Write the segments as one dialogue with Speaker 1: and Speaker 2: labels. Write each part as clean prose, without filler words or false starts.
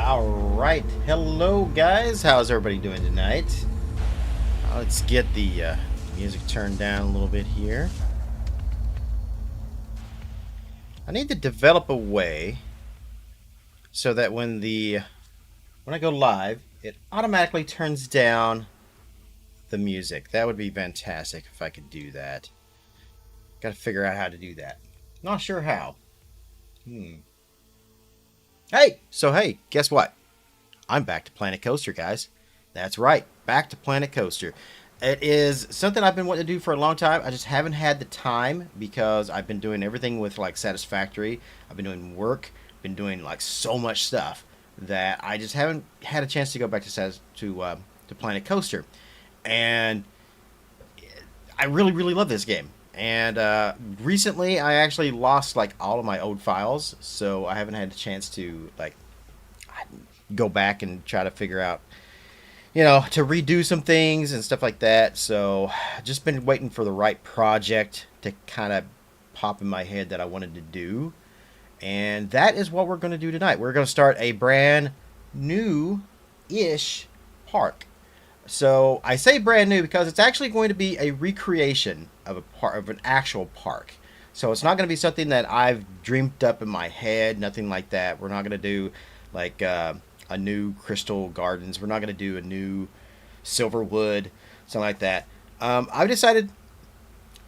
Speaker 1: All right, hello guys. How's everybody doing tonight? Let's get the music turned down a little bit here. I need to develop a way so that when I go live, it automatically turns down the music. That would be fantastic if I could do that. Got to figure out how to do that. Not sure how. Hey, guess what? I'm back to Planet Coaster, guys. That's right, back to Planet Coaster. It is something I've been wanting to do for a long time. I just haven't had the time because I've been doing everything with like Satisfactory. I've been doing work, been doing like so much stuff that I just haven't had a chance to go back to Planet Coaster. And I really love this game. And recently, I actually lost like all of my old files, so I haven't had a chance to like go back and try to figure out, to redo some things and stuff like that. So just been waiting for the right project to kind of pop in my head that I wanted to do. And that is what we're going to do tonight. We're going to start a brand new ish park. So I say brand new because it's actually going to be a recreation of an actual park. So it's not going to be something that I've dreamed up in my head, nothing like that. We're not going to do like a new Crystal Gardens. We're not going to do a new Silverwood, something like that. I've decided,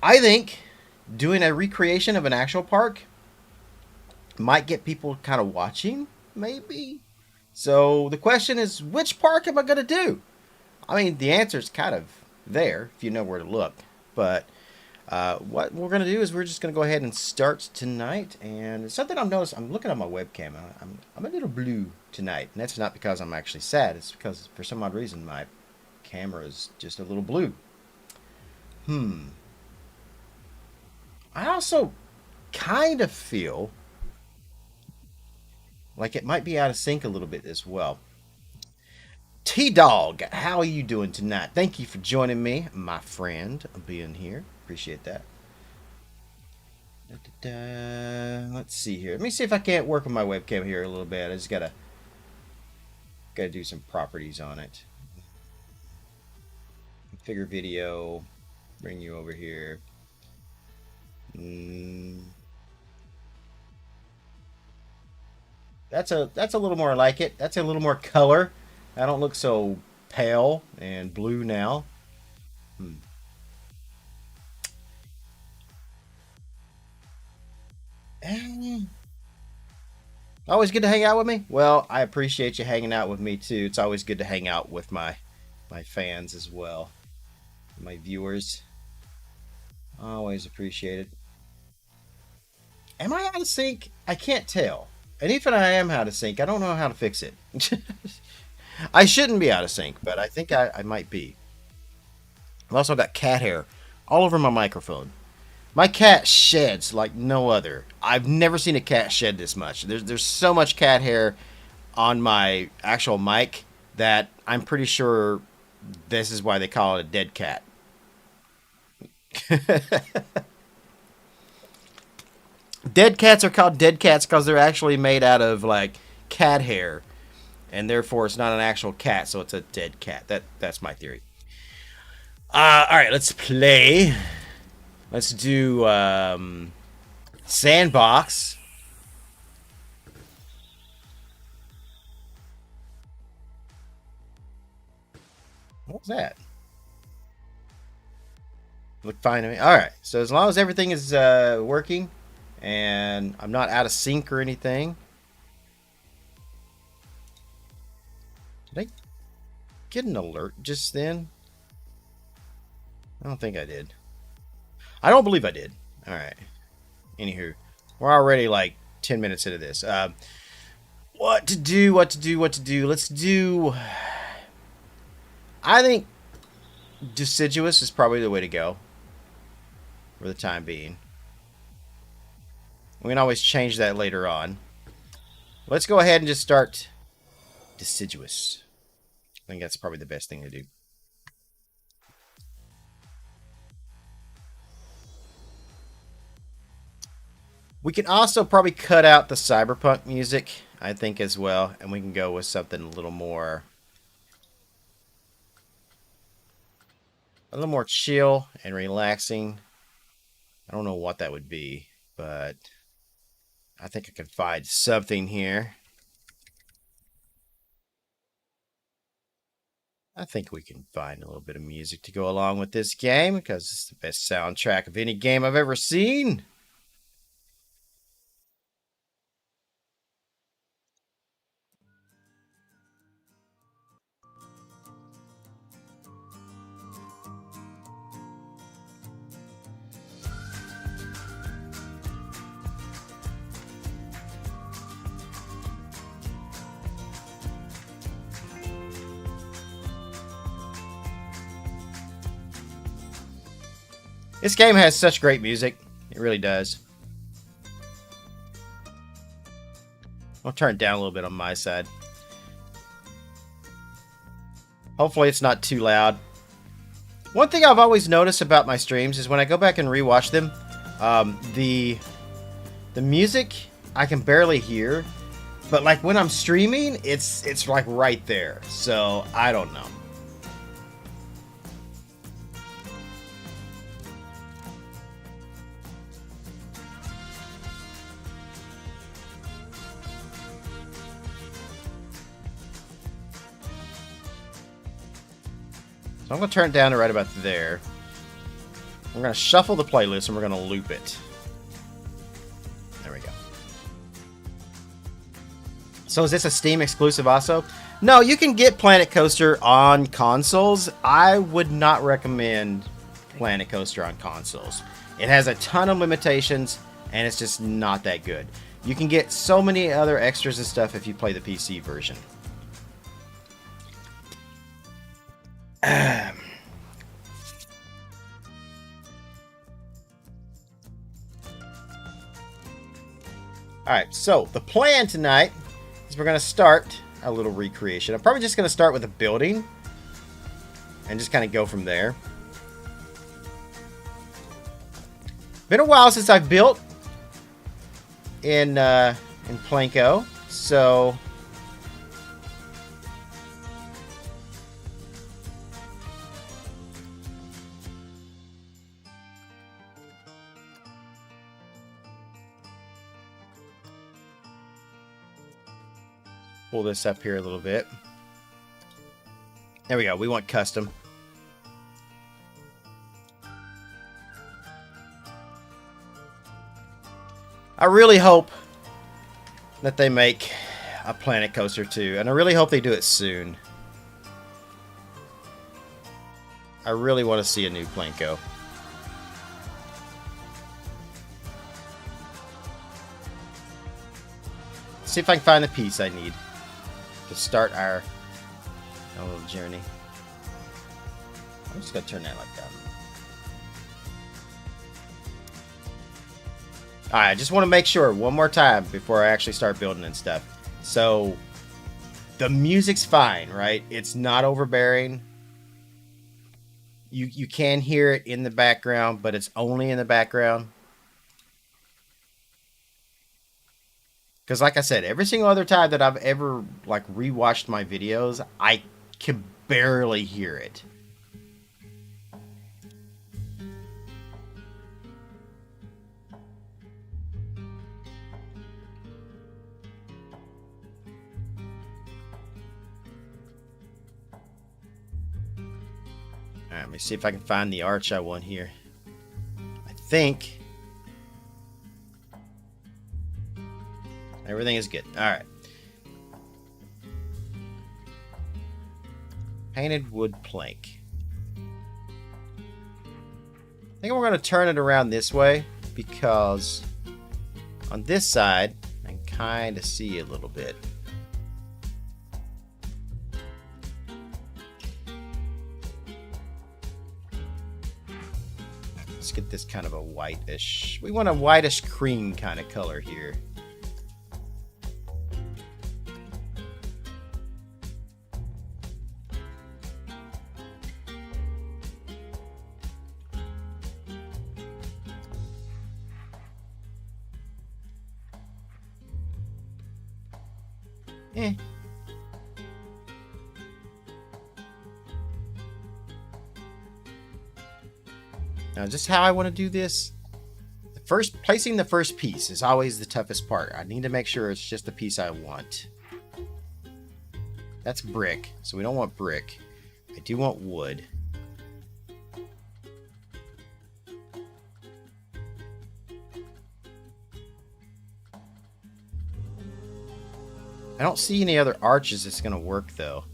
Speaker 1: I think doing a recreation of an actual park might get people kind of watching, maybe. So the question is, which park am I going to do? I mean, the answer is kind of there if you know where to look. But what we're going to do is we're just going to go ahead and start tonight. And it's something I've noticed. I'm looking at my webcam. I'm a little blue tonight. And that's not because I'm actually sad. It's because for some odd reason my camera is just a little blue. I also kind of feel like it might be out of sync a little bit as well. T-Dog, how are you doing tonight? Thank you for joining me, my friend, being here. Appreciate that. Let's see here. Let me see if I can't work with my webcam here a little bit. I just gotta do some properties on it. Figure video. Bring you over here. That's a little more like it. That's a little more color. I don't look so pale and blue now. Eh, Always good to hang out with me. Well, I appreciate you hanging out with me too. It's always good to hang out with my fans as well, my viewers. Always appreciate it. Am I out of sync? I can't tell. And even if I am out of sync, I don't know how to fix it. I shouldn't be out of sync, but I think I might be. I've also got cat hair all over my microphone. My cat sheds like no other. I've never seen a cat shed this much. There's so much cat hair on my actual mic that I'm pretty sure this is why they call it a dead cat. Dead cats are called dead cats because they're actually made out of like cat hair, and therefore it's not an actual cat, so it's a dead cat. That's my theory. All right, let's play. Let's do sandbox. What was that? Look fine to me. All right. So as long as everything is working, and I'm not out of sync or anything. Did I get an alert just then? I don't think I did. I don't believe I did. All right. Anywho, we're already like 10 minutes into this. What to do? What to do? What to do? Let's do. I think deciduous is probably the way to go for the time being. We can always change that later on. Let's go ahead and just start deciduous. I think that's probably the best thing to do. We can also probably cut out the cyberpunk music, I think, as well, and we can go with something a little more chill and relaxing. I don't know what that would be, but I think I can find something here. I think we can find a little bit of music to go along with this game because it's the best soundtrack of any game I've ever seen. This game has such great music. It really does. I'll turn it down a little bit on my side. Hopefully it's not too loud. One thing I've always noticed about my streams is when I go back and rewatch them, the music I can barely hear, but like when I'm streaming, it's like right there. So I don't know. So I'm going to turn it down to right about there. We're going to shuffle the playlist and we're going to loop it. There we go. So is this a Steam exclusive also? No, you can get Planet Coaster on consoles. I would not recommend Planet Coaster on consoles. It has a ton of limitations and it's just not that good. You can get so many other extras and stuff if you play the PC version. Alright, so the plan tonight is we're going to start a little recreation. I'm probably just going to start with a building and just kind of go from there. Been a while since I've built in Planko, so pull this up here a little bit. There we go. We want custom. I really hope that they make a Planet Coaster 2, and I really hope they do it soon. I really want to see a new Planko. See if I can find the piece I need to start our little journey. I'm just going to turn that like that. Alright, I just want to make sure one more time before I actually start building and stuff. So, the music's fine, right? It's not overbearing. You can hear it in the background, but it's only in the background. Because like I said, every single other time that I've ever like rewatched my videos, I can barely hear it. Alright, let me see if I can find the arch I want here. I think everything is good. Alright. Painted wood plank. I think we're going to turn it around this way because on this side I can kind of see a little bit. Let's get this kind of a whitish. We want a whitish cream kind of color here. Eh. Now, just how I want to do this. Placing the first piece is always the toughest part. I need to make sure it's just the piece I want. That's brick, so we don't want brick. I do want wood. I don't see any other arches that's going to work, though.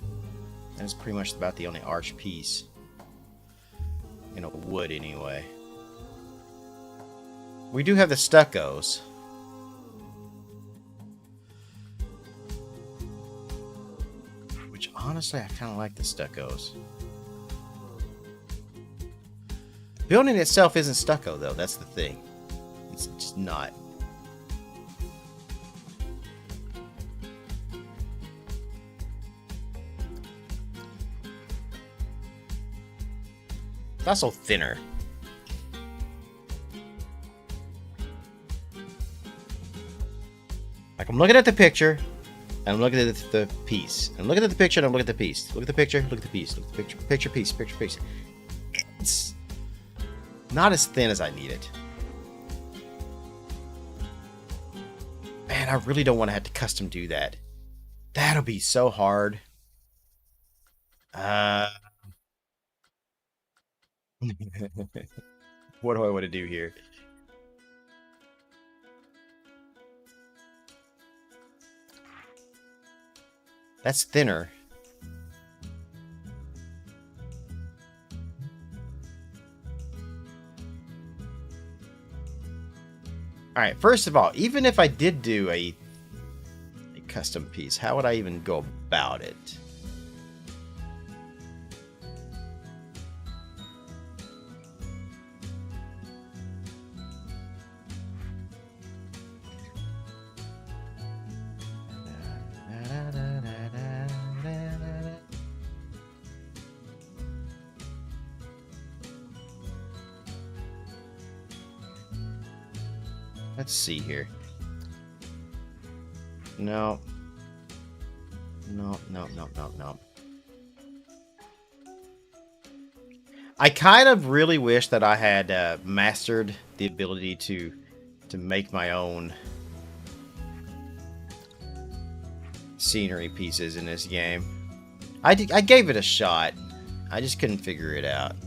Speaker 1: That's pretty much about the only arch piece. You know, wood anyway. We do have the stuccos. Which, honestly, I kind of like the stuccos. Building itself isn't stucco, though. That's the thing. It's just not. It's also thinner. Like, I'm looking at the picture, and I'm looking at the piece. I'm looking at the picture, and I'm looking at the piece. Look at the picture, look at the piece. Look at the picture, picture, piece, picture, piece. It's not as thin as I need it. Man, I really don't want to have to custom do that. That'll be so hard. What do I want to do here? That's thinner. Alright, first of all, even if I did do a custom piece, how would I even go about it? Let's see here. No. No. I kind of really wish that I had mastered the ability to make my own scenery pieces in this game. I gave it a shot. I just couldn't figure it out.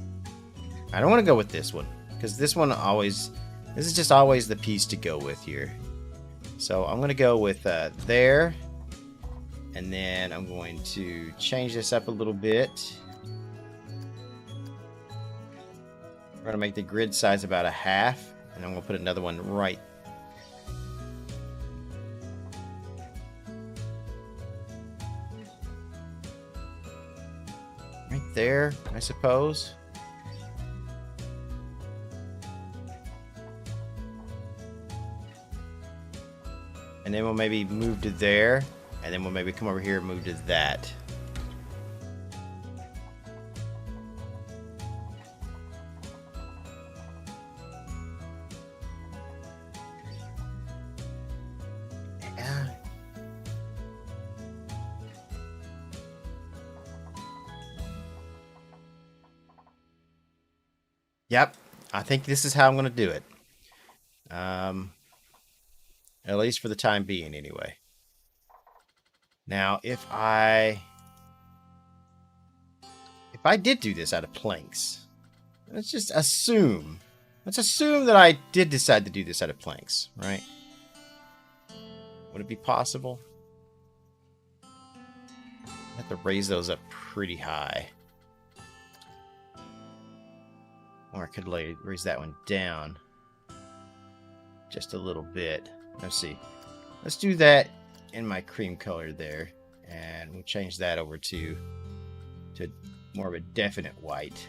Speaker 1: I don't want to go with this one, because this is just always the piece to go with here. So I'm going to go with there. And then I'm going to change this up a little bit. We're going to make the grid size about 1/2. And I'm going to put another one right there, I suppose. And then we'll maybe move to there. And then we'll maybe come over here and move to that. Yeah. Yep. I think this is how I'm going to do it. At least for the time being, anyway. Now, if I did do this out of planks, let's just assume. Let's assume that I did decide to do this out of planks, right? Would it be possible? I have to raise those up pretty high. Or I could raise that one down just a little bit. Let's see. Let's do that in my cream color there, and we'll change that over to more of a definite white.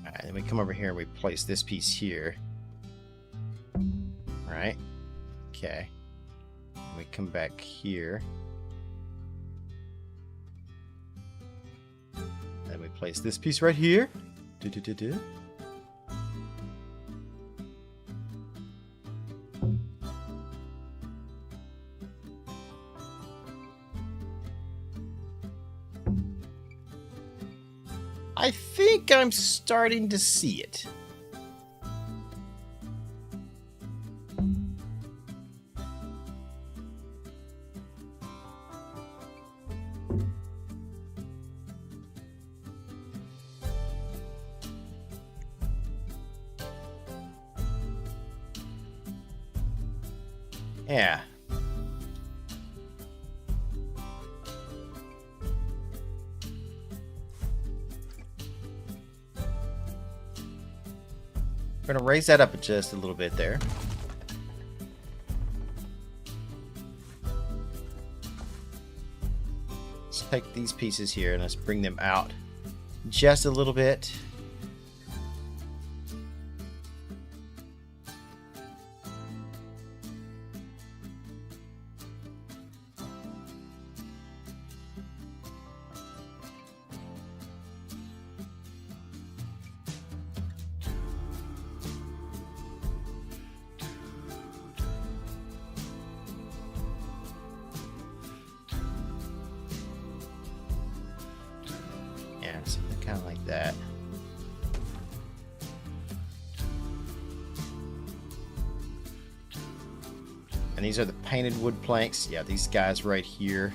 Speaker 1: Alright, then we come over here and we place this piece here. Alright. Okay. We come back here. place this piece right here. Do-do-do-do. I think I'm starting to see it. Yeah. We're going to raise that up just a little bit there. Let's take these pieces here and let's bring them out just a little bit. Yeah, something kind of like that. And these are the painted wood planks. Yeah, these guys right here.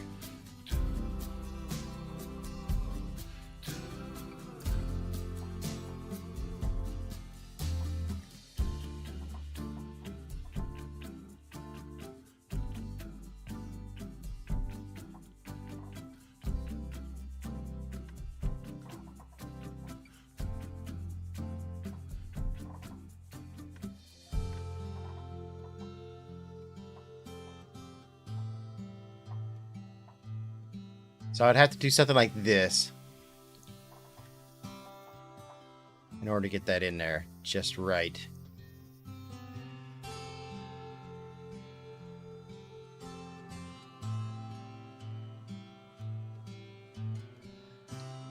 Speaker 1: So I'd have to do something like this in order to get that in there just right.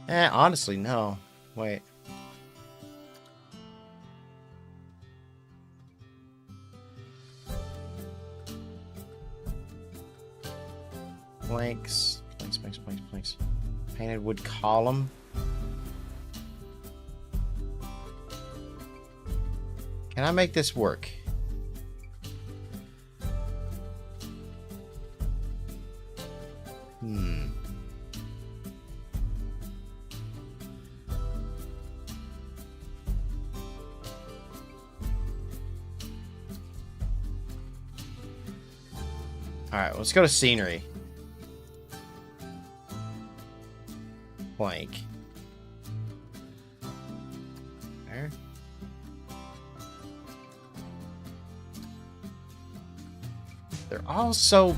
Speaker 1: Honestly, no. Wait. Planks. Planks. Painted wood column. Can I make this work? Alright, let's go to scenery. Plank. There. They're all so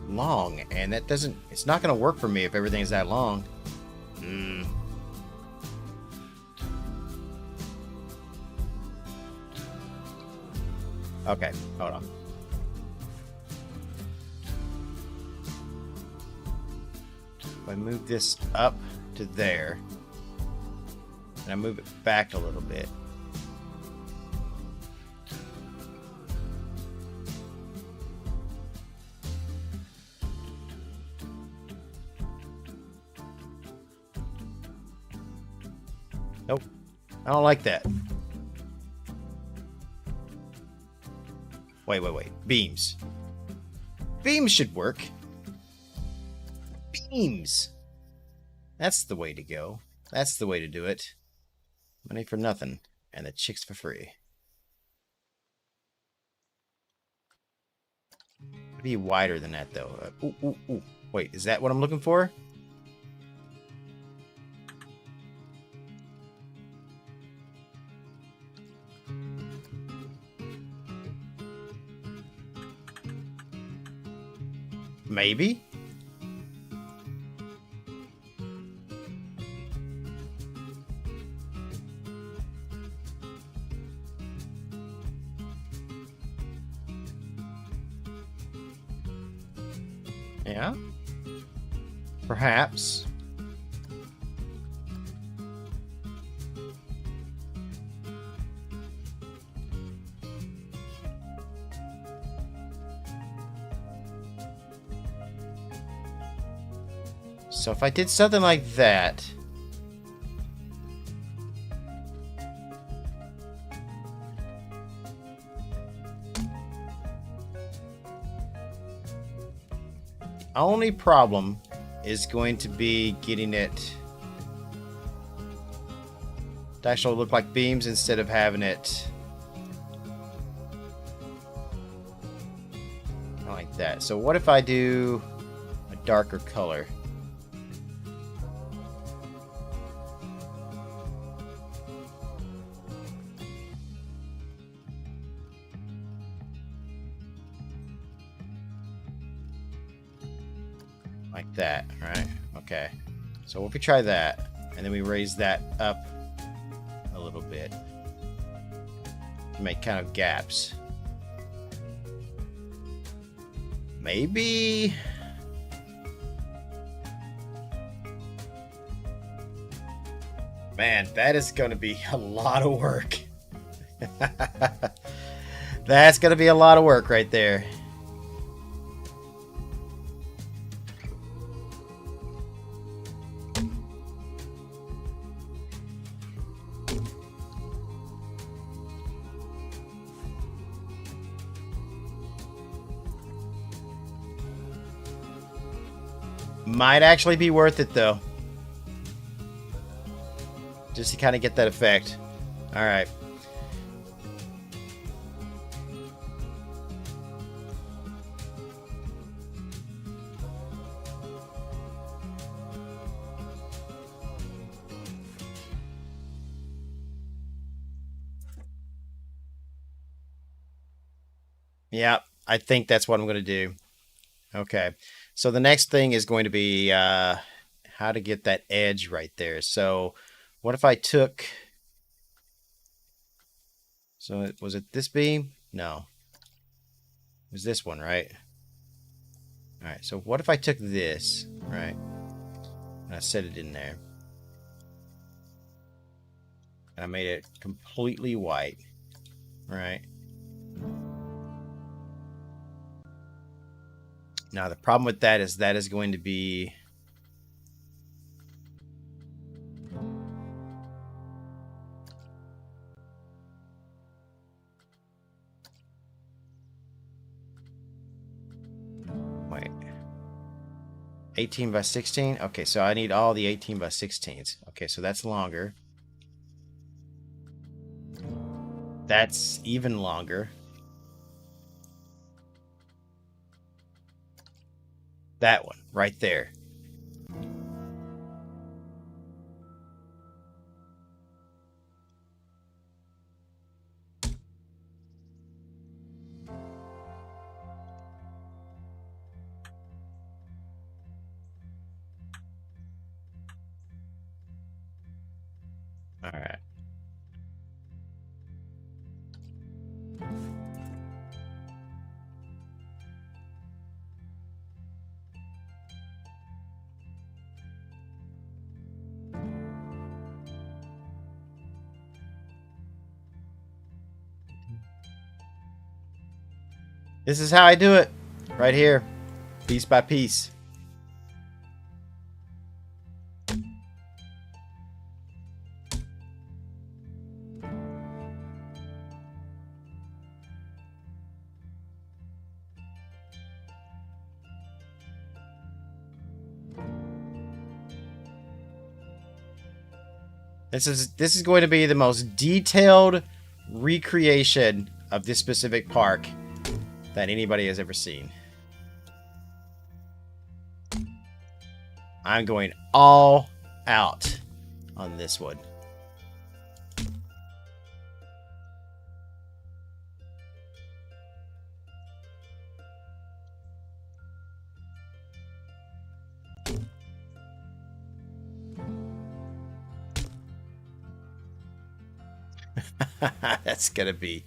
Speaker 1: long, and that doesn't, it's not going to work for me if everything's that long. Okay, hold on. I move this up to there, and I move it back a little bit. Nope, I don't like that. Wait. Beams. Beams should work. Beams. That's the way to go. That's the way to do it. Money for nothing, and the chicks for free. It'd be wider than that, though. Ooh. Wait, is that what I'm looking for? Maybe? Yeah? Perhaps. So if I did something like that... Only problem is going to be getting it to actually look like beams instead of having it like that. So what if I do a darker color? Like that, right? Okay. So if we try that, and then we raise that up a little bit to make kind of gaps. Maybe... Man, that is going to be a lot of work. That's going to be a lot of work right there. Might actually be worth it, though. Just to kind of get that effect. Alright. Yeah, I think that's what I'm going to do. Okay. So the next thing is going to be how to get that edge right there. So what if I took... So was it this beam? No. It was this one, right? Alright, so what if I took this, right? And I set it in there. And I made it completely white, right? Now the problem with that is going to be... Wait. 18 by 16? Okay, so I need all the 18 by 16s. Okay, so that's longer. That's even longer. That one, right there. All right. This is how I do it, right here, piece by piece. This is going to be the most detailed recreation of this specific park that anybody has ever seen. I'm going all out on this one. That's gonna be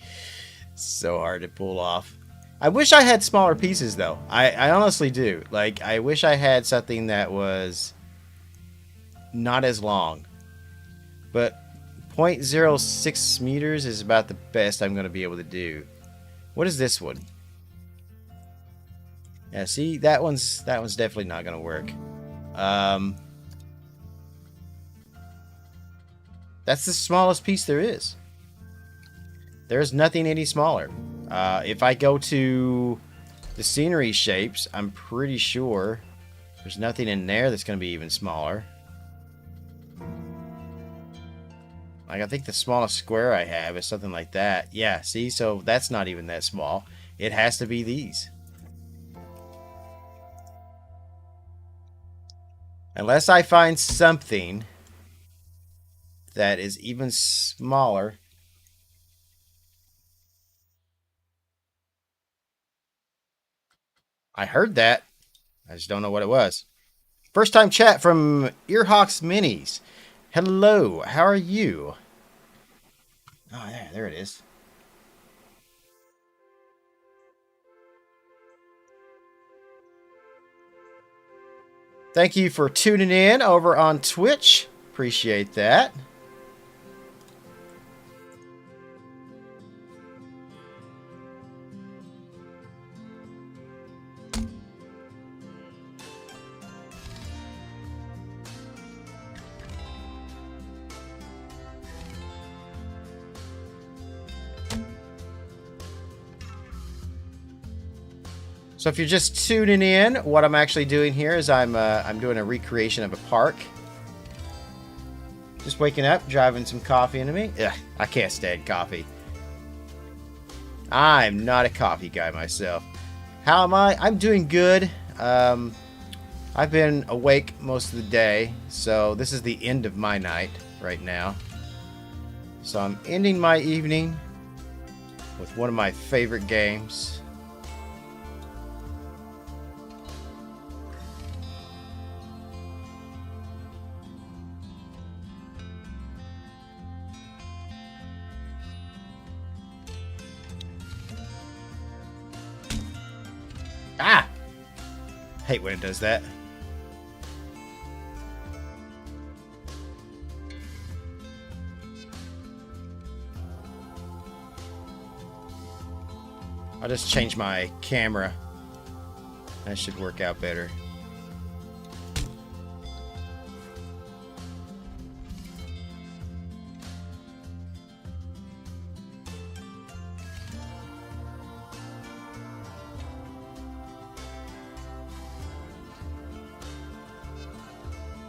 Speaker 1: so hard to pull off. I wish I had smaller pieces, though. I honestly do. Like, I wish I had something that was not as long. But 0.06 meters is about the best I'm going to be able to do. What is this one? Yeah, see, that one's definitely not going to work. Um, that's the smallest piece there is. There's nothing any smaller. If I go to the scenery shapes, I'm pretty sure there's nothing in there that's going to be even smaller. Like, I think the smallest square I have is something like that. Yeah, see? So that's not even that small. It has to be these. Unless I find something that is even smaller. I heard that. I just don't know what it was. First time chat from Earhawks Minis. Hello, how are you? Oh, yeah, there it is. Thank you for tuning in over on Twitch. Appreciate that. So if you're just tuning in, what I'm actually doing here is I'm doing a recreation of a park. Just waking up, driving some coffee into me. Ugh, I can't stand coffee. I'm not a coffee guy myself. How am I? I'm doing good. I've been awake most of the day, so this is the end of my night right now. So I'm ending my evening with one of my favorite games. Ah! Hate when it does that. I'll just change my camera. That should work out better.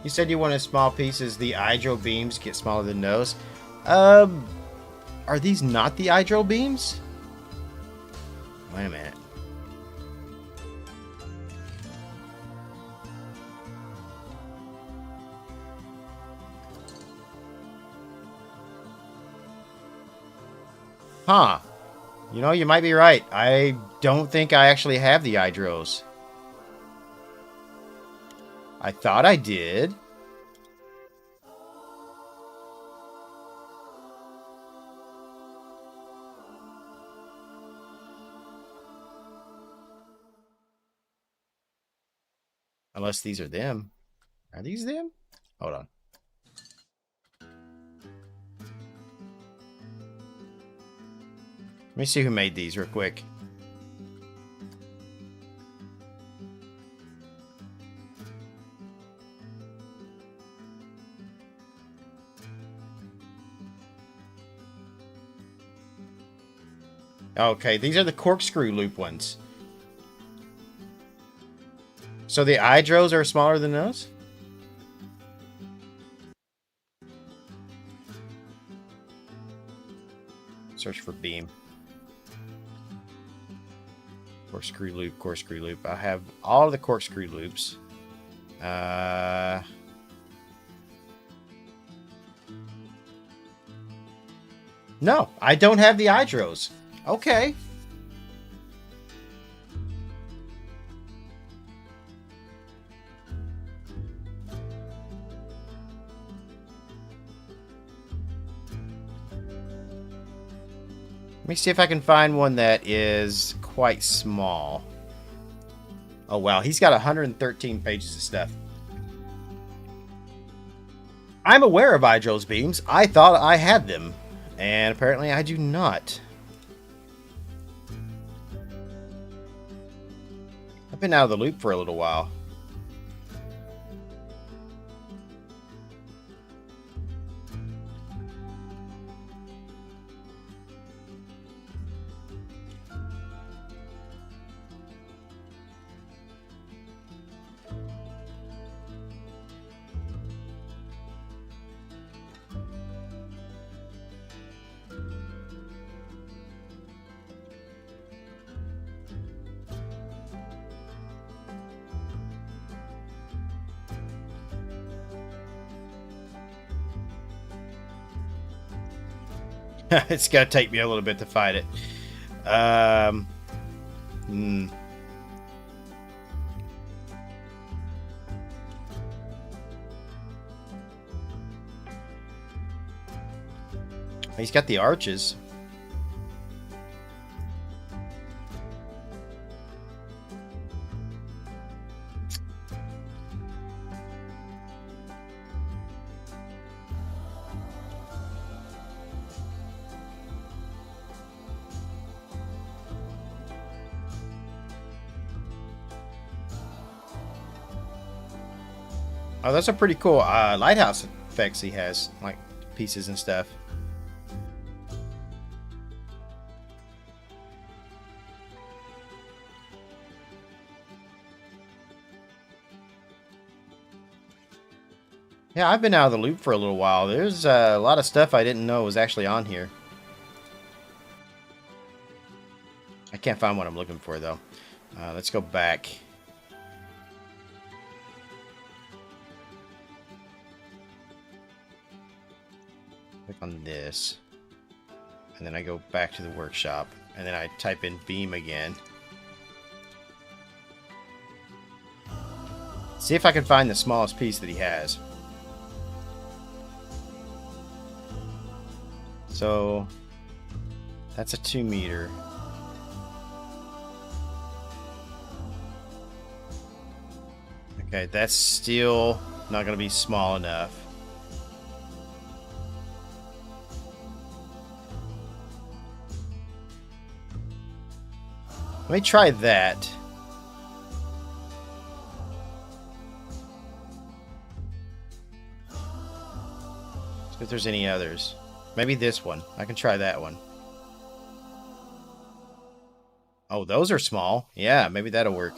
Speaker 1: You said you wanted small pieces. The hydro beams get smaller than those. Are these not the hydro beams? Wait a minute. Huh. You know, you might be right. I don't think I actually have the hydros. I thought I did. Unless these are them. Are these them? Hold on. Let me see who made these real quick. Okay, these are the corkscrew loop ones. So the hydros are smaller than those? Search for beam. Corkscrew loop, corkscrew loop. I have all of the corkscrew loops. No, I don't have the hydros. Okay. Let me see if I can find one that is quite small. Oh, wow. He's got 113 pages of stuff. I'm aware of hydros beams. I thought I had them. And apparently I do not. I've been out of the loop for a little while. It's gonna take me a little bit to find it. Hmm. He's got the arches. Oh, those are pretty cool lighthouse effects he has, like pieces and stuff. Yeah, I've been out of the loop for a little while. There's a lot of stuff I didn't know was actually on here. I can't find what I'm looking for, though. Let's go back. Click on this. And then I go back to the workshop. And then I type in beam again. See if I can find the smallest piece that he has. So, that's a 2 meter. Okay, that's still not going to be small enough. Let me try that. See if there's any others. Maybe this one. I can try that one. Oh, those are small. Yeah, maybe that'll work.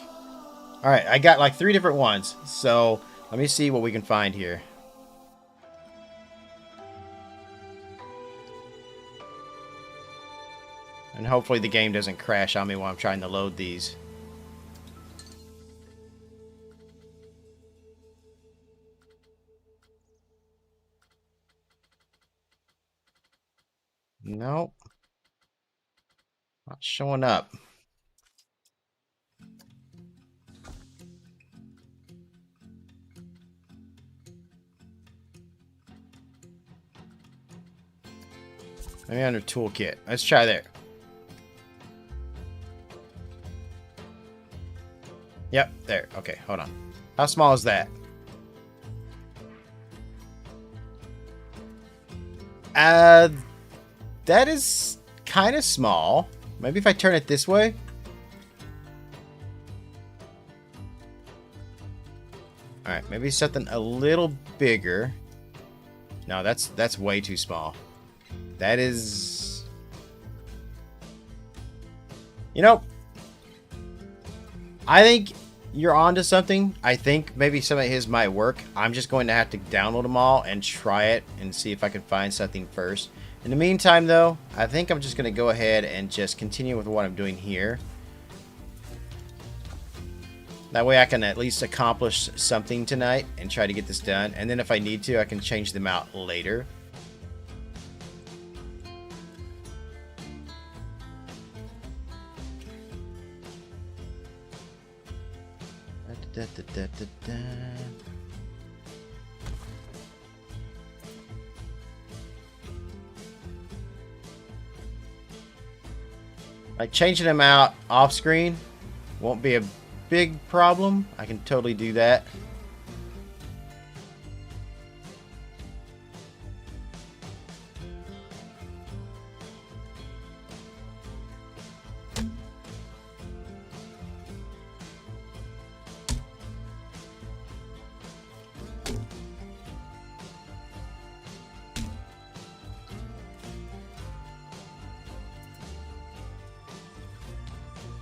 Speaker 1: Alright, I got like 3 different ones. So, let me see what we can find here. And hopefully the game doesn't crash on me while I'm trying to load these. Nope. Not showing up. Maybe under toolkit. Let's try there. Yep, there. Okay, hold on. How small is that? That is kind of small. Maybe if I turn it this way. Alright, maybe something a little bigger. No, that's way too small. That is... You know, I think you're onto something. I think maybe some of his might work. I'm just going to have to download them all and try it and see if I can find something first. In the meantime, though, I think I'm just going to go ahead and just continue with what I'm doing here. That way I can at least accomplish something tonight and try to get this done. And then if I need to, I can change them out later. Like changing them out off screen won't be a big problem. I can totally do that.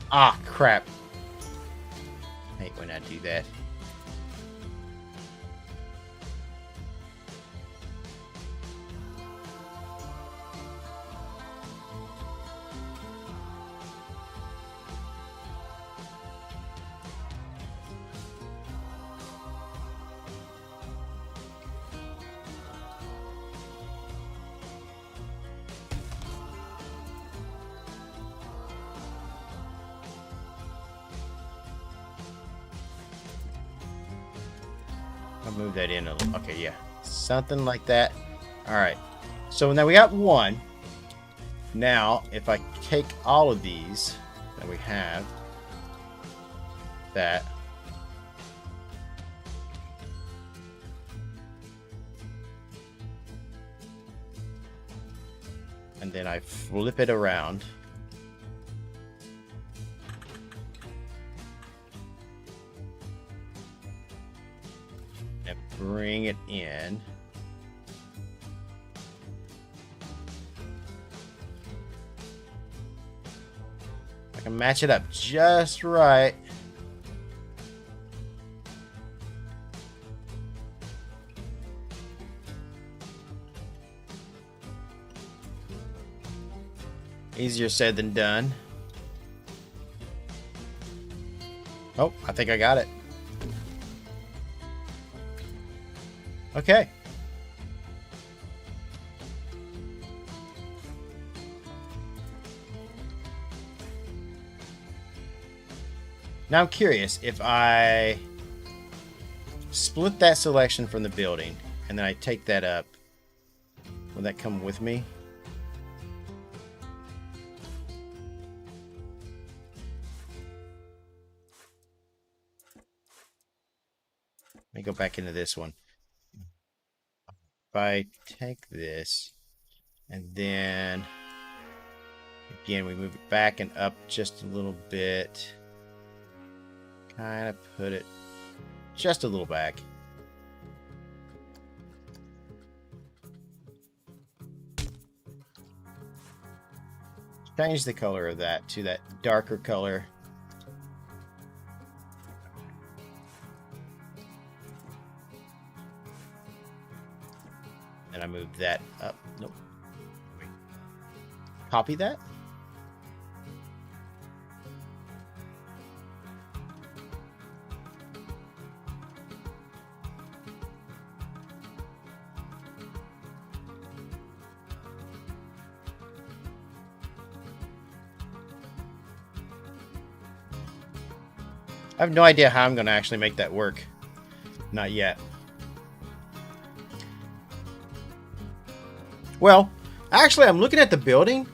Speaker 1: Ah, crap. I hate when I do that. I'll move that in a little. Okay, yeah. Something like that. Alright. So now we got one. Now, if I take all of these that we have, that. And then I flip it around. And bring it in. I can match it up just right. Easier said than done. Oh, I think I got it. Okay. Now I'm curious, if I split that selection from the building and then I take that up, will that come with me? Let me go back into this one. If I take this and then again we move it back and up just a little bit, kind of put it just a little back. Change the color of that to that darker color. And I move that up. Nope. Copy that. I have no idea how I'm going to actually make that work. Not yet. Well, actually, I'm looking at the building,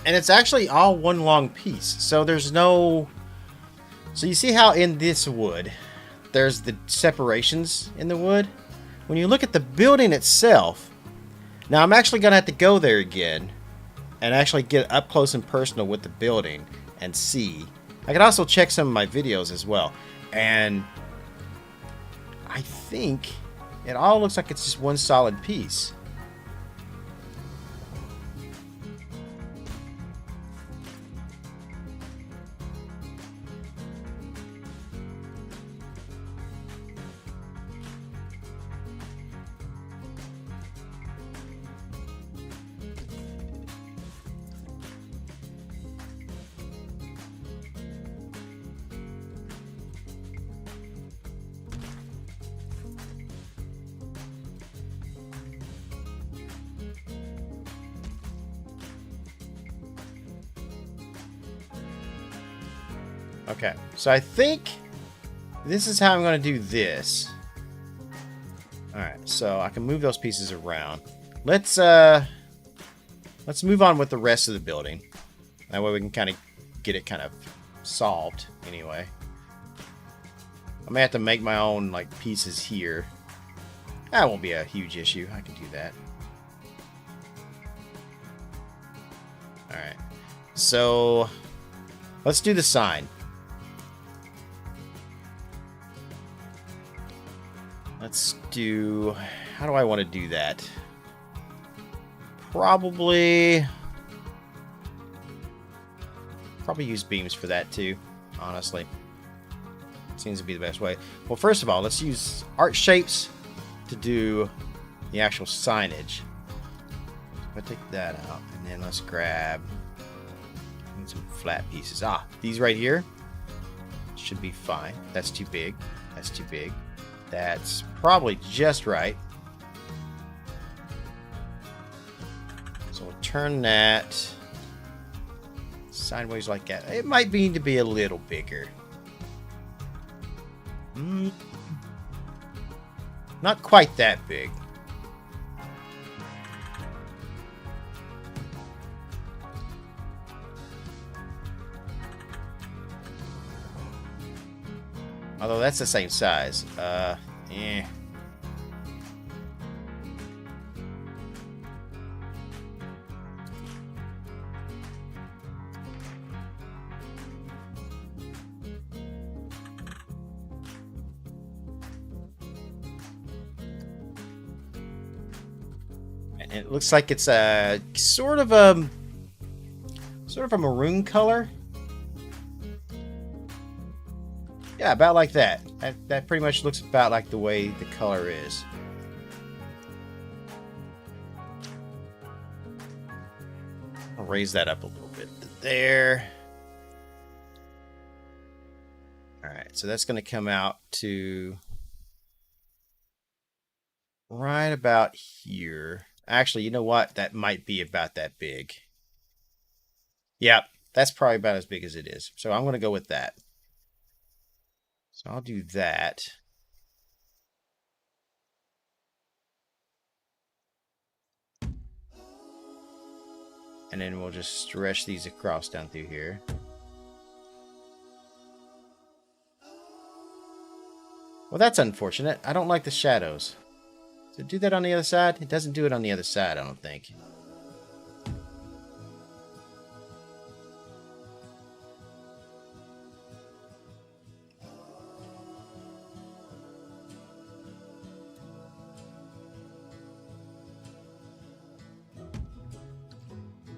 Speaker 1: and it's actually all one long piece. So there's no... So you see how in this wood, there's the separations in the wood? When you look at the building itself, now I'm actually going to have to go there again and actually get up close and personal with the building and see. I can also check some of my videos as well. And I think it all looks like it's just one solid piece. Okay, so I think this is how I'm going to do this. Alright, so I can move those pieces around. Let's move on with the rest of the building. That way we can kind of get it kind of solved anyway. I may have to make my own like pieces here. That won't be a huge issue. I can do that. Alright, so let's do the sign. Let's do... How do I want to do that? Probably use beams for that too, honestly. Seems to be the best way. Well, first of all, let's use art shapes to do the actual signage. I'll take that out, and then let's grab some flat pieces. These right here should be fine. That's too big. That's too big. That's probably just right. So we'll turn that sideways like that. It might need to be a little bigger. Mm, not quite that big. Although that's the same size. Eh. And it looks like it's a sort of a maroon color. Yeah, about like that. That pretty much looks about like the way the color is. I'll raise that up a little bit there. Alright, so that's going to come out to right about here. Actually, you know what? That might be about that big. Yep, that's probably about as big as it is. So I'm going to go with that. So I'll do that. And then we'll just stretch these across down through here. Well, that's unfortunate. I don't like the shadows. Does it do that on the other side? It doesn't do it on the other side, I don't think.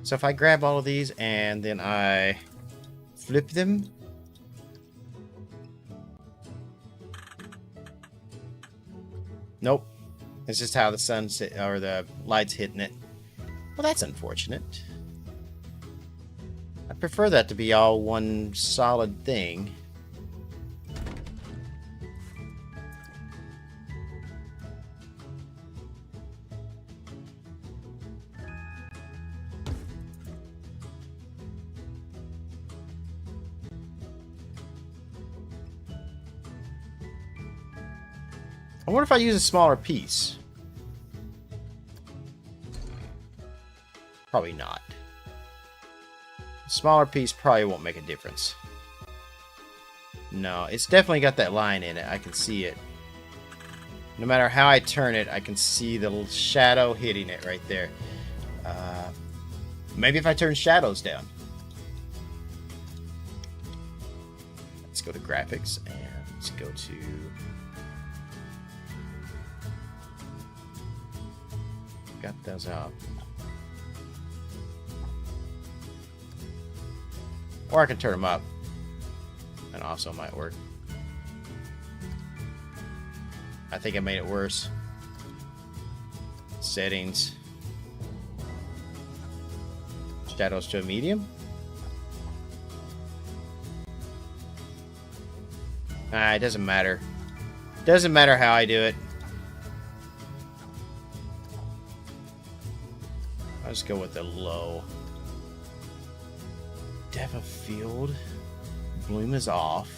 Speaker 1: So if I grab all of these and then I flip them. Nope. It's just how the sun's or the light's hitting it. Well, that's unfortunate. I prefer that to be all one solid thing. I wonder if I use a smaller piece. Probably not. A smaller piece probably won't make a difference. No, it's definitely got that line in it. I can see it. No matter how I turn it, I can see the little shadow hitting it right there. Maybe if I turn shadows down. Let's go to graphics and let's go to... Got those out. Or I can turn them up. That also might work. I think I made it worse. Settings. Shadows to a medium. It doesn't matter. Doesn't matter how I do it. I'll just go with the low. Depth of field. Bloom is off.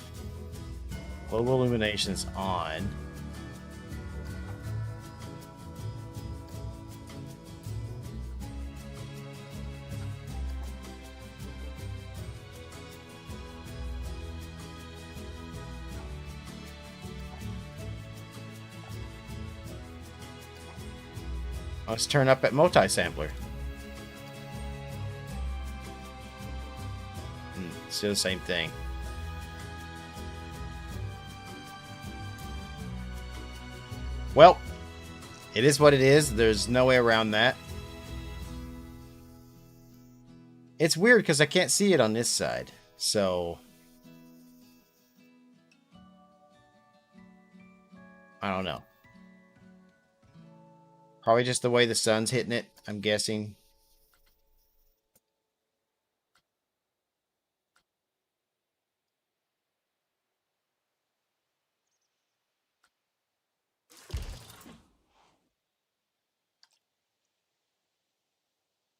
Speaker 1: Global illumination is on. Let's turn up at multi-sampler. Still the same thing. Well, it is what it is. There's no way around that. It's weird because I can't see it on this side. So I don't know. Probably just the way the sun's hitting it, I'm guessing.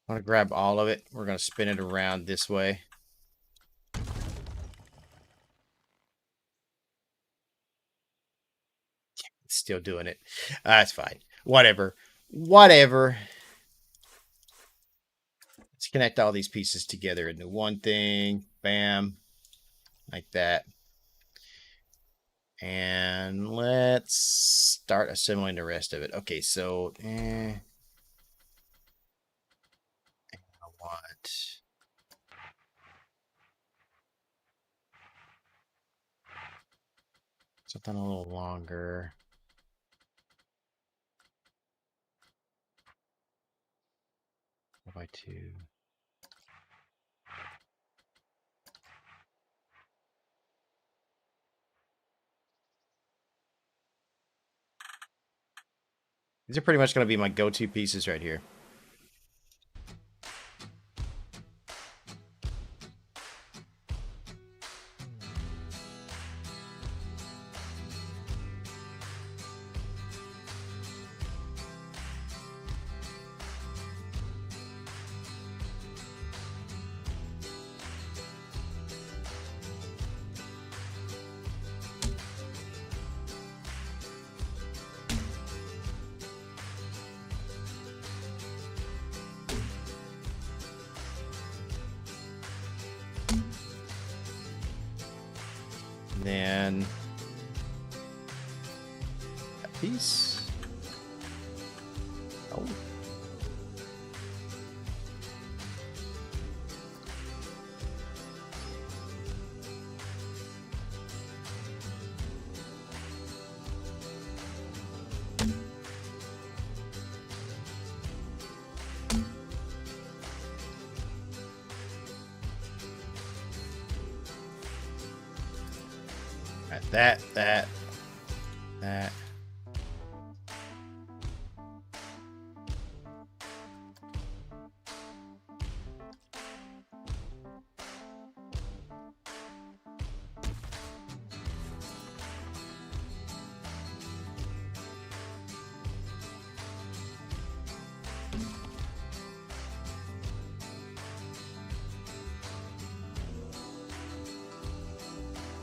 Speaker 1: I'm going to grab all of it. We're going to spin it around this way. Still doing it. That's fine. Whatever. Whatever. Let's connect all these pieces together into one thing. Bam. Like that. And let's start assembling the rest of it. Okay, so I want something a little longer. 4x2. These are pretty much going to be my go-to pieces right here. Then that piece. Oh. That.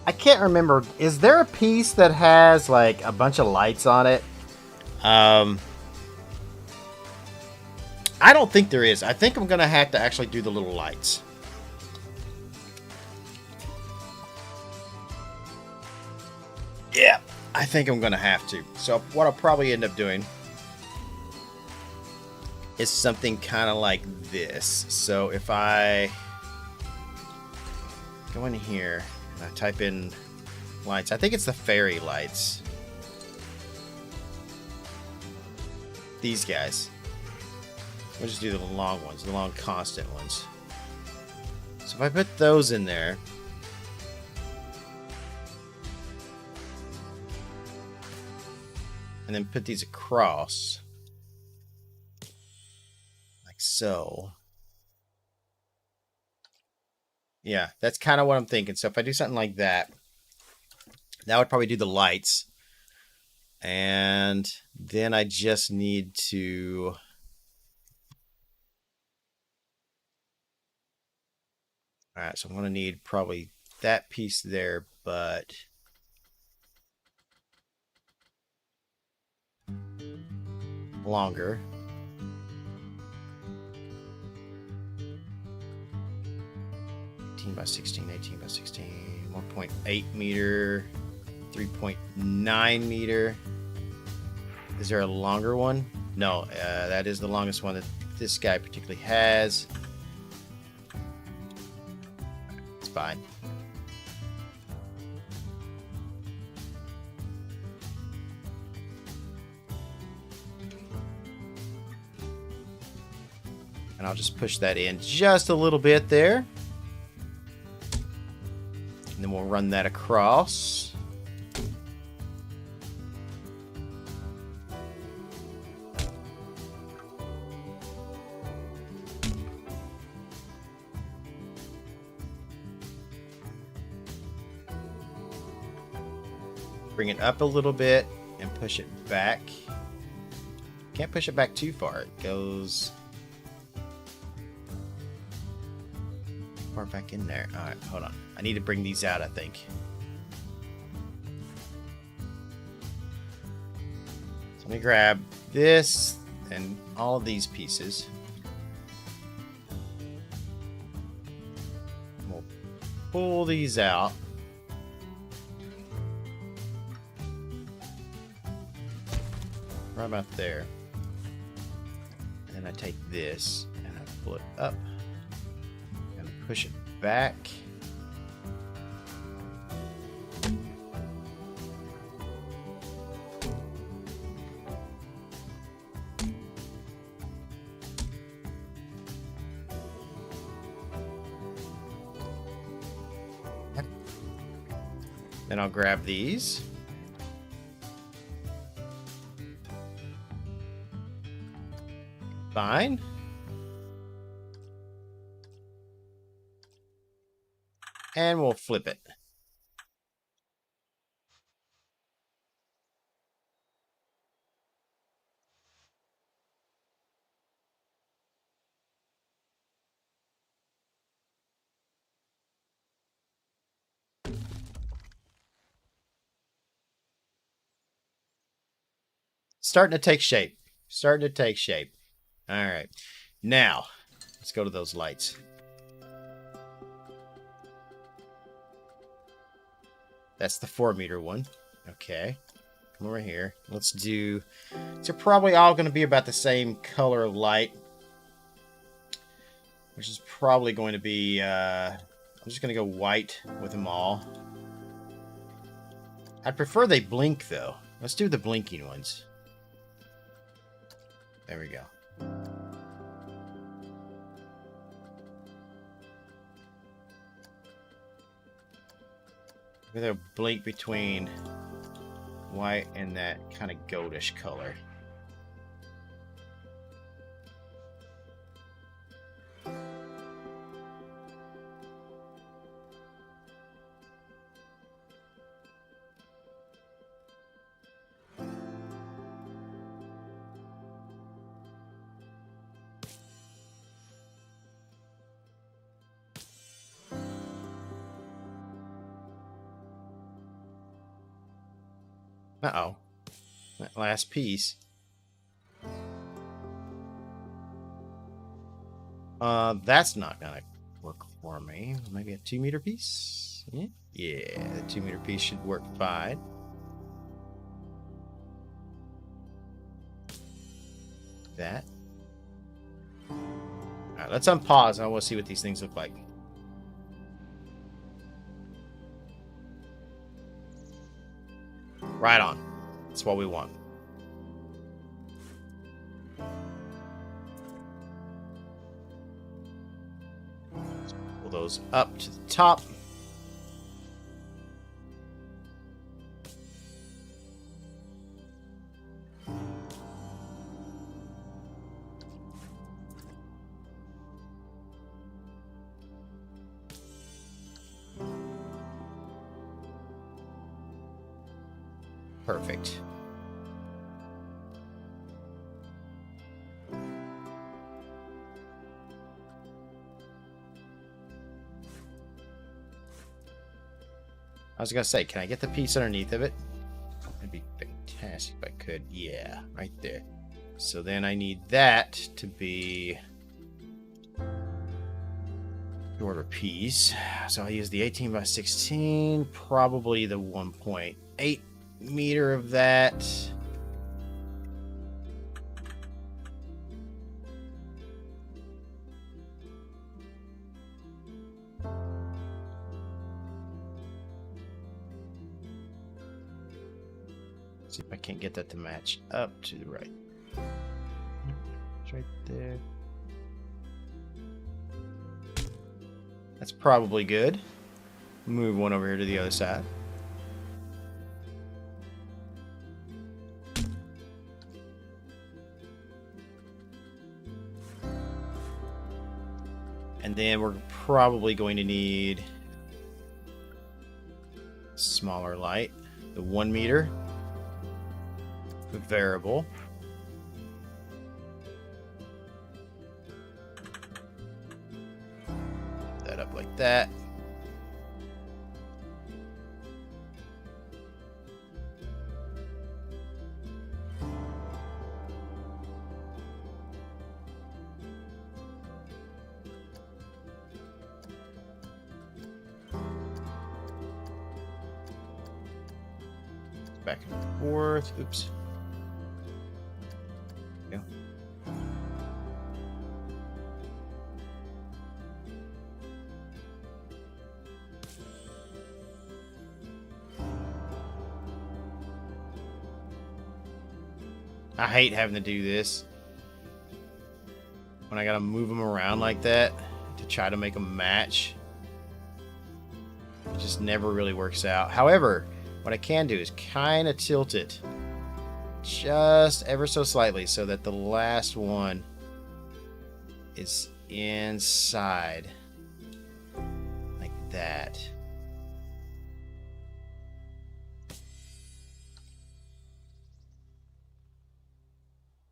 Speaker 1: I can't remember. Is there a piece that has like a bunch of lights on it? I don't think there is. I think I'm gonna have to actually do the little lights. Yeah, I think I'm gonna have to. So what I'll probably end up doing is something kind of like this. So if I go in here and I type in lights, I think it's the fairy lights. These guys. We'll just do the long ones, the long constant ones. So if I put those in there, and then put these across, like so. Yeah, that's kind of what I'm thinking. So if I do something like that, that would probably do the lights. And then I just need to... Alright, so I'm going to need probably that piece there, but... longer. 18 by 16, 18 by 16, 1.8 meter, 3.9 meter. Is there a longer one? No, that is the longest one that this guy particularly has. It's fine. And I'll just push that in just a little bit there. And then we'll run that across. Bring it up a little bit and push it back. Can't push it back too far. It goes far back in there. All right, hold on. I need to bring these out, I think. Let me grab this and all of these pieces. We'll pull these out. Right about there. And I take this and I pull it up and push it back. Then I'll grab these. Fine. And we'll flip it. Starting to take shape. Starting to take shape. All right. Now, let's go to those lights. That's the 4-meter one. Okay. Come over here. Let's do... They're probably all going to be about the same color of light. Which is probably going to be... I'm just going to go white with them all. I'd prefer they blink, though. Let's do the blinking ones. There we go. They'll blink between white and that kind of goldish color. Uh-oh. That last piece. That's not gonna work for me. Maybe a 2-meter piece? Yeah, the 2-meter piece should work fine. That. Alright, let's unpause. I want to see what these things look like. Right on. That's what we want. Pull those up to the top. Perfect. I was gonna say, can I get the piece underneath of it? That'd be fantastic if I could. Yeah, right there. So then I need that to be shorter piece. So I'll use the 18 by 16, probably the 1.8 meter of that. See if I can't get that to match up to the right. It's right there. That's probably good. Move one over here to the other side. And then we're probably going to need smaller light, the 1 meter, the variable. That up like that. back and forth. Oops. Yeah. I hate having to do this when I gotta move them around like that to try to make them match. It just never really works out. However, what I can do is kind of tilt it just ever so slightly so that the last one is inside like that.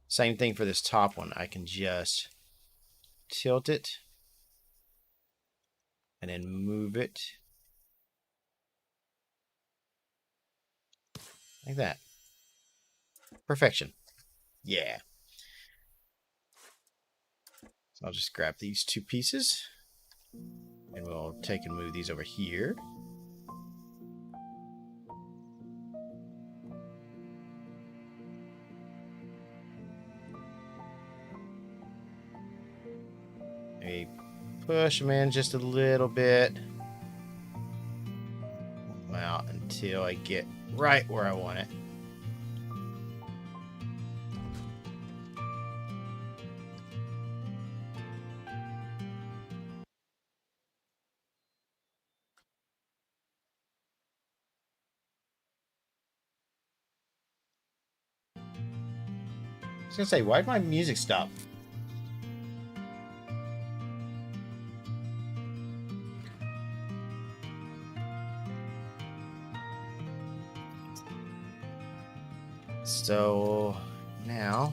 Speaker 1: Same thing for this top one. I can just tilt it and then move it like that. Perfection. Yeah. So I'll just grab these two pieces and we'll take and move these over here. Maybe push them in just a little bit. Pull them out until I get right where I want it. I was gonna say, why did my music stop? So now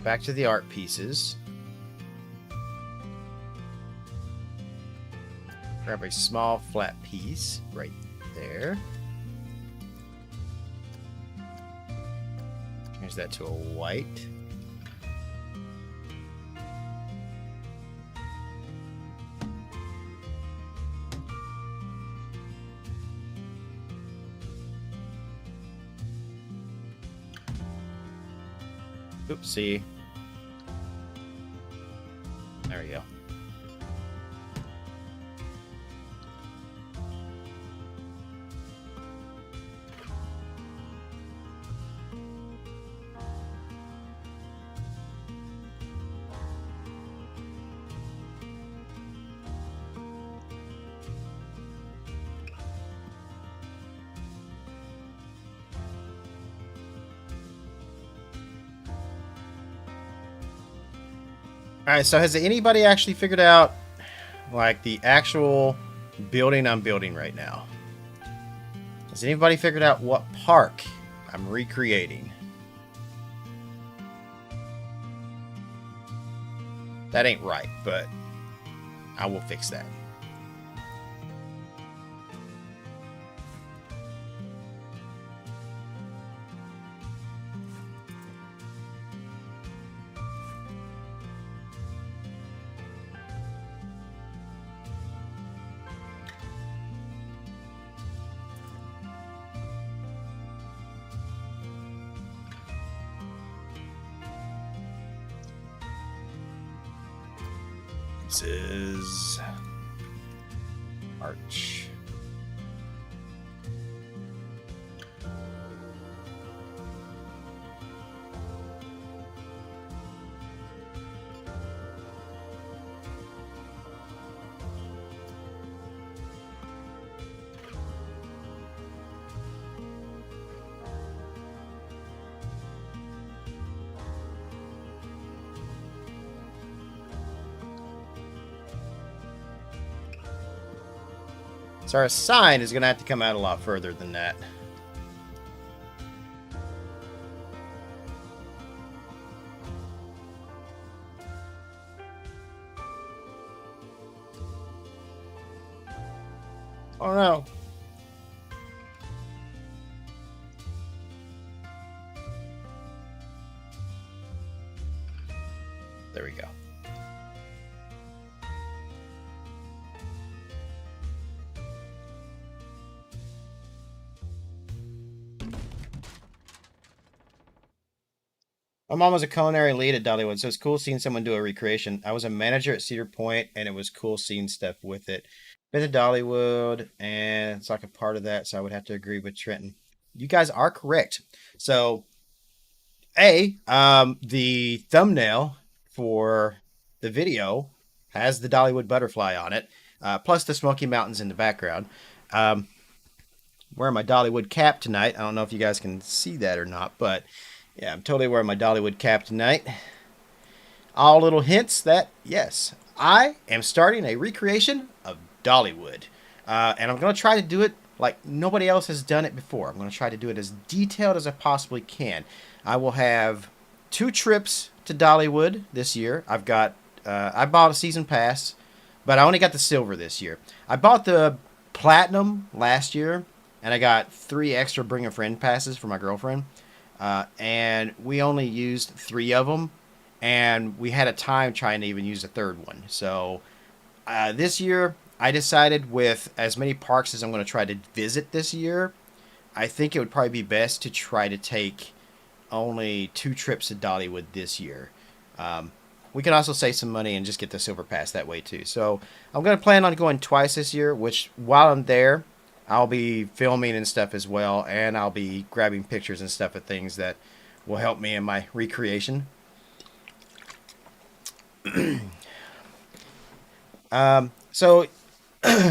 Speaker 1: back to the art pieces. Grab a small flat piece right there. Change that to a white. Oopsie. There we go. Alright, so has anybody actually figured out, like, the actual building I'm building right now? Has anybody figured out what park I'm recreating? That ain't right, but I will fix that. This is Arch. So our sign is going to have to come out a lot further than that. Oh no. There we go. My mom was a culinary lead at Dollywood, so it's cool seeing someone do a recreation. I was a manager at Cedar Point, and it was cool seeing stuff with it. Been to Dollywood, and it's like a part of that, so I would have to agree with Trenton. You guys are correct. So, the thumbnail for the video has the Dollywood butterfly on it, plus the Smoky Mountains in the background. Um, Wearing my Dollywood cap tonight. I don't know if you guys can see that or not, but yeah, I'm totally wearing my Dollywood cap tonight. All little hints that, yes, I am starting a recreation of Dollywood. And I'm going to try to do it like nobody else has done it before. I'm going to try to do it as detailed as I possibly can. I will have 2 trips to Dollywood this year. I bought a season pass, but I only got the silver this year. I bought the platinum last year, and I got 3 extra bring a friend passes for my girlfriend. And we only used 3 of them, and we had a time trying to even use a 3rd one. So this year, I decided with as many parks as I'm going to try to visit this year, I think it would probably be best to try to take only 2 trips to Dollywood this year. We can also save some money and just get the silver pass that way too. So I'm going to plan on going twice this year, which while I'm there, I'll be filming and stuff as well, and I'll be grabbing pictures and stuff of things that will help me in my recreation. So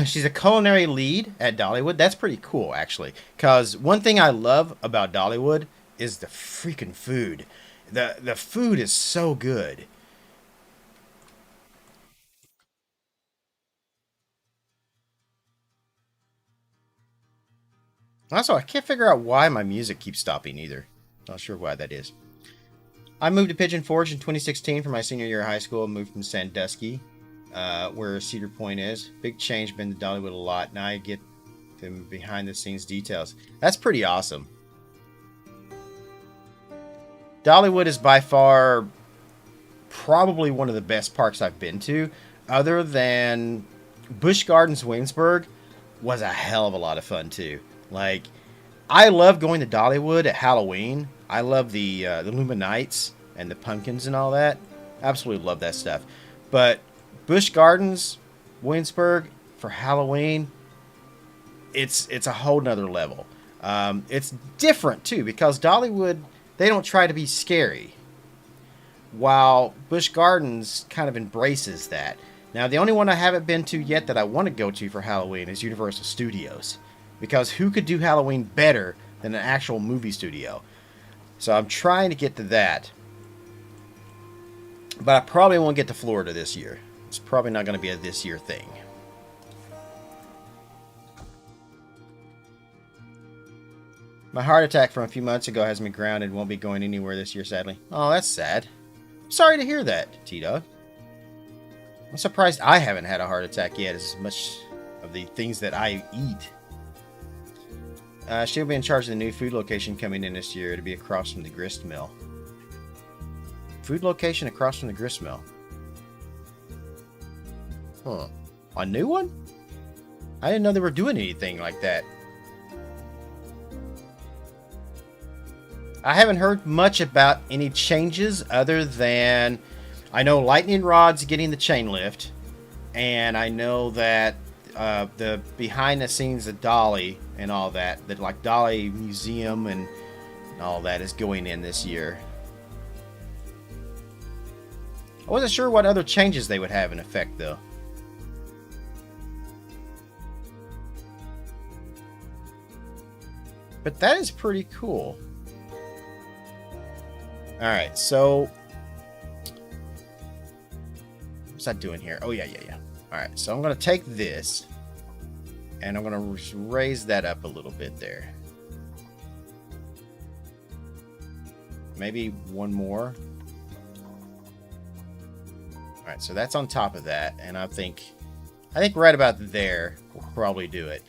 Speaker 1: she's a culinary lead at Dollywood. That's pretty cool, actually, because one thing I love about Dollywood is the freaking food. The food is so good. Also, I can't figure out why my music keeps stopping either. Not sure why that is. I moved to Pigeon Forge in 2016 for my senior year of high school. I moved from Sandusky, where Cedar Point is. Big change, been to Dollywood a lot. Now I get the behind the scenes details. That's pretty awesome. Dollywood is by far probably one of the best parks I've been to, other than Busch Gardens Williamsburg was a hell of a lot of fun too. Like, I love going to Dollywood at Halloween. I love the Luminites and the pumpkins and all that. Absolutely love that stuff. But Busch Gardens, Williamsburg for Halloween, it's a whole nother level. It's different too because Dollywood, they don't try to be scary, while Busch Gardens kind of embraces that. Now, the only one I haven't been to yet that I want to go to for Halloween is Universal Studios, because who could do Halloween better than an actual movie studio? So I'm trying to get to that, but I probably won't get to Florida this year. It's probably not going to be a this year thing. My heart attack from a few months ago has me grounded. Won't be going anywhere this year, sadly. Oh, that's sad. Sorry to hear that, T-Dog. I'm surprised I haven't had a heart attack yet, as much of the things that I eat. She'll be in charge of the new food location coming in this year to be across from the grist mill. Food location across from the grist mill. Huh. A new one? I didn't know they were doing anything like that. I haven't heard much about any changes other than I know Lightning Rod's getting the chain lift, and I know that the behind the scenes of Dolly and all that, like Dolly Museum and all that is going in this year. I wasn't sure what other changes they would have in effect though. But that is pretty cool. Alright, so what's that doing here? Oh, yeah. Alright, so I'm going to take this, and I'm going to raise that up a little bit there. Maybe one more. Alright, so that's on top of that, and I think right about there will probably do it.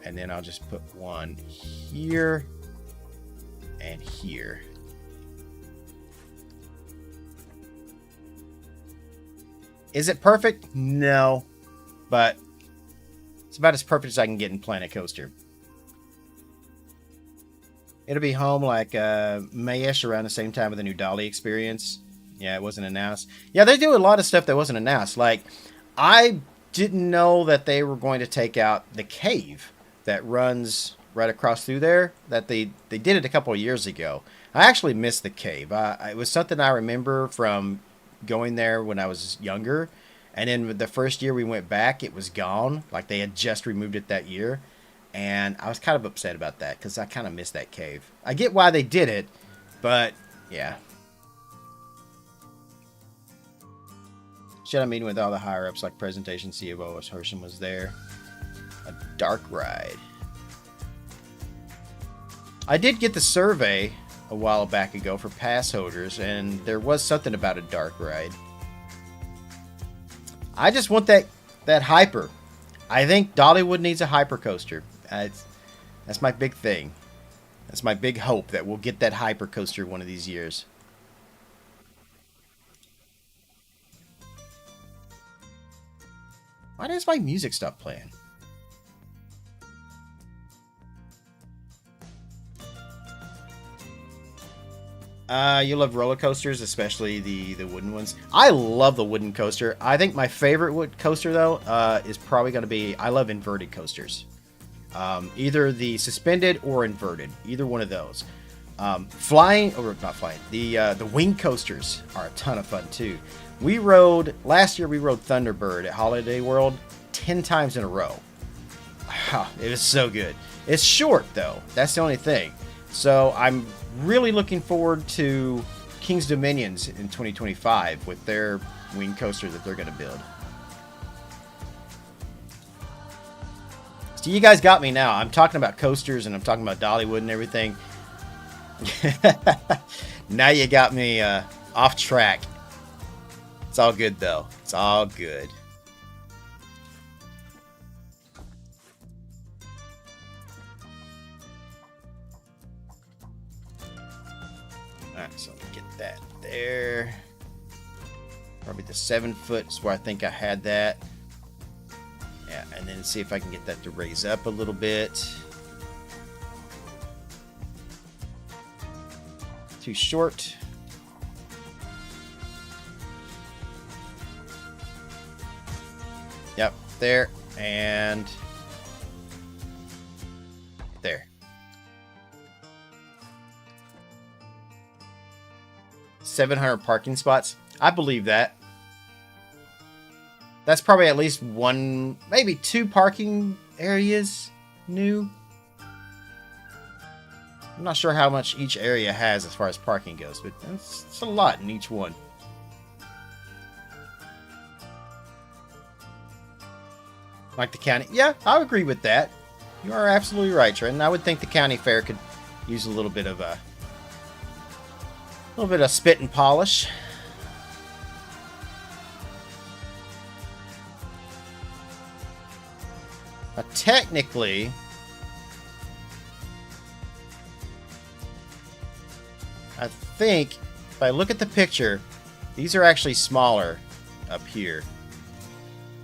Speaker 1: And then I'll just put one here and here. Is it perfect? No. But it's about as perfect as I can get in Planet Coaster. It'll be home like Mayish around the same time with the new Dolly experience. Yeah, it wasn't announced. Yeah, they do a lot of stuff that wasn't announced. Like, I didn't know that they were going to take out the cave that runs right across through there. That they did it a couple of years ago. I actually missed the cave. It was something I remember from going there when I was younger. And then the first year we went back, it was gone. Like they had just removed it that year. And I was kind of upset about that because I kind of missed that cave. I get why they did it, but yeah. Should I meet with all the higher ups like presentation CFO as Hersham was there? A dark ride. I did get the survey a while back ago for pass holders, and there was something about a dark ride. I just want that hyper. I think Dollywood needs a hyper coaster. That's my big thing. That's my big hope that we'll get that hyper coaster one of these years. Why does my music stop playing? You love roller coasters, especially the wooden ones. I love the wooden coaster. I think my favorite wood coaster, though, is probably going to be... I love inverted coasters. Either the suspended or inverted. Either one of those. Flying... Or not flying. The wing coasters are a ton of fun, too. Last year, we rode Thunderbird at Holiday World 10 times in a row. Wow, it was so good. It's short, though. That's the only thing. So I'm really looking forward to King's Dominions in 2025 with their wing coaster that they're going to build. So you guys got me now. I'm talking about coasters and I'm talking about Dollywood and everything. Now you got me off track. It's all good, though. It's all good. Alright, so let me get that there. Probably the 7 foot is where I think I had that. Yeah, and then see if I can get that to raise up a little bit. Too short. Yep, there, and there. 700 parking spots. I believe that. That's probably at least one, maybe 2 parking areas new. I'm not sure how much each area has as far as parking goes, but it's a lot in each one. Like the county. Yeah, I agree with that. You are absolutely right, Trent. I would think the county fair could use a little bit of spit and polish. Technically, I think if I look at the picture, these are actually smaller up here,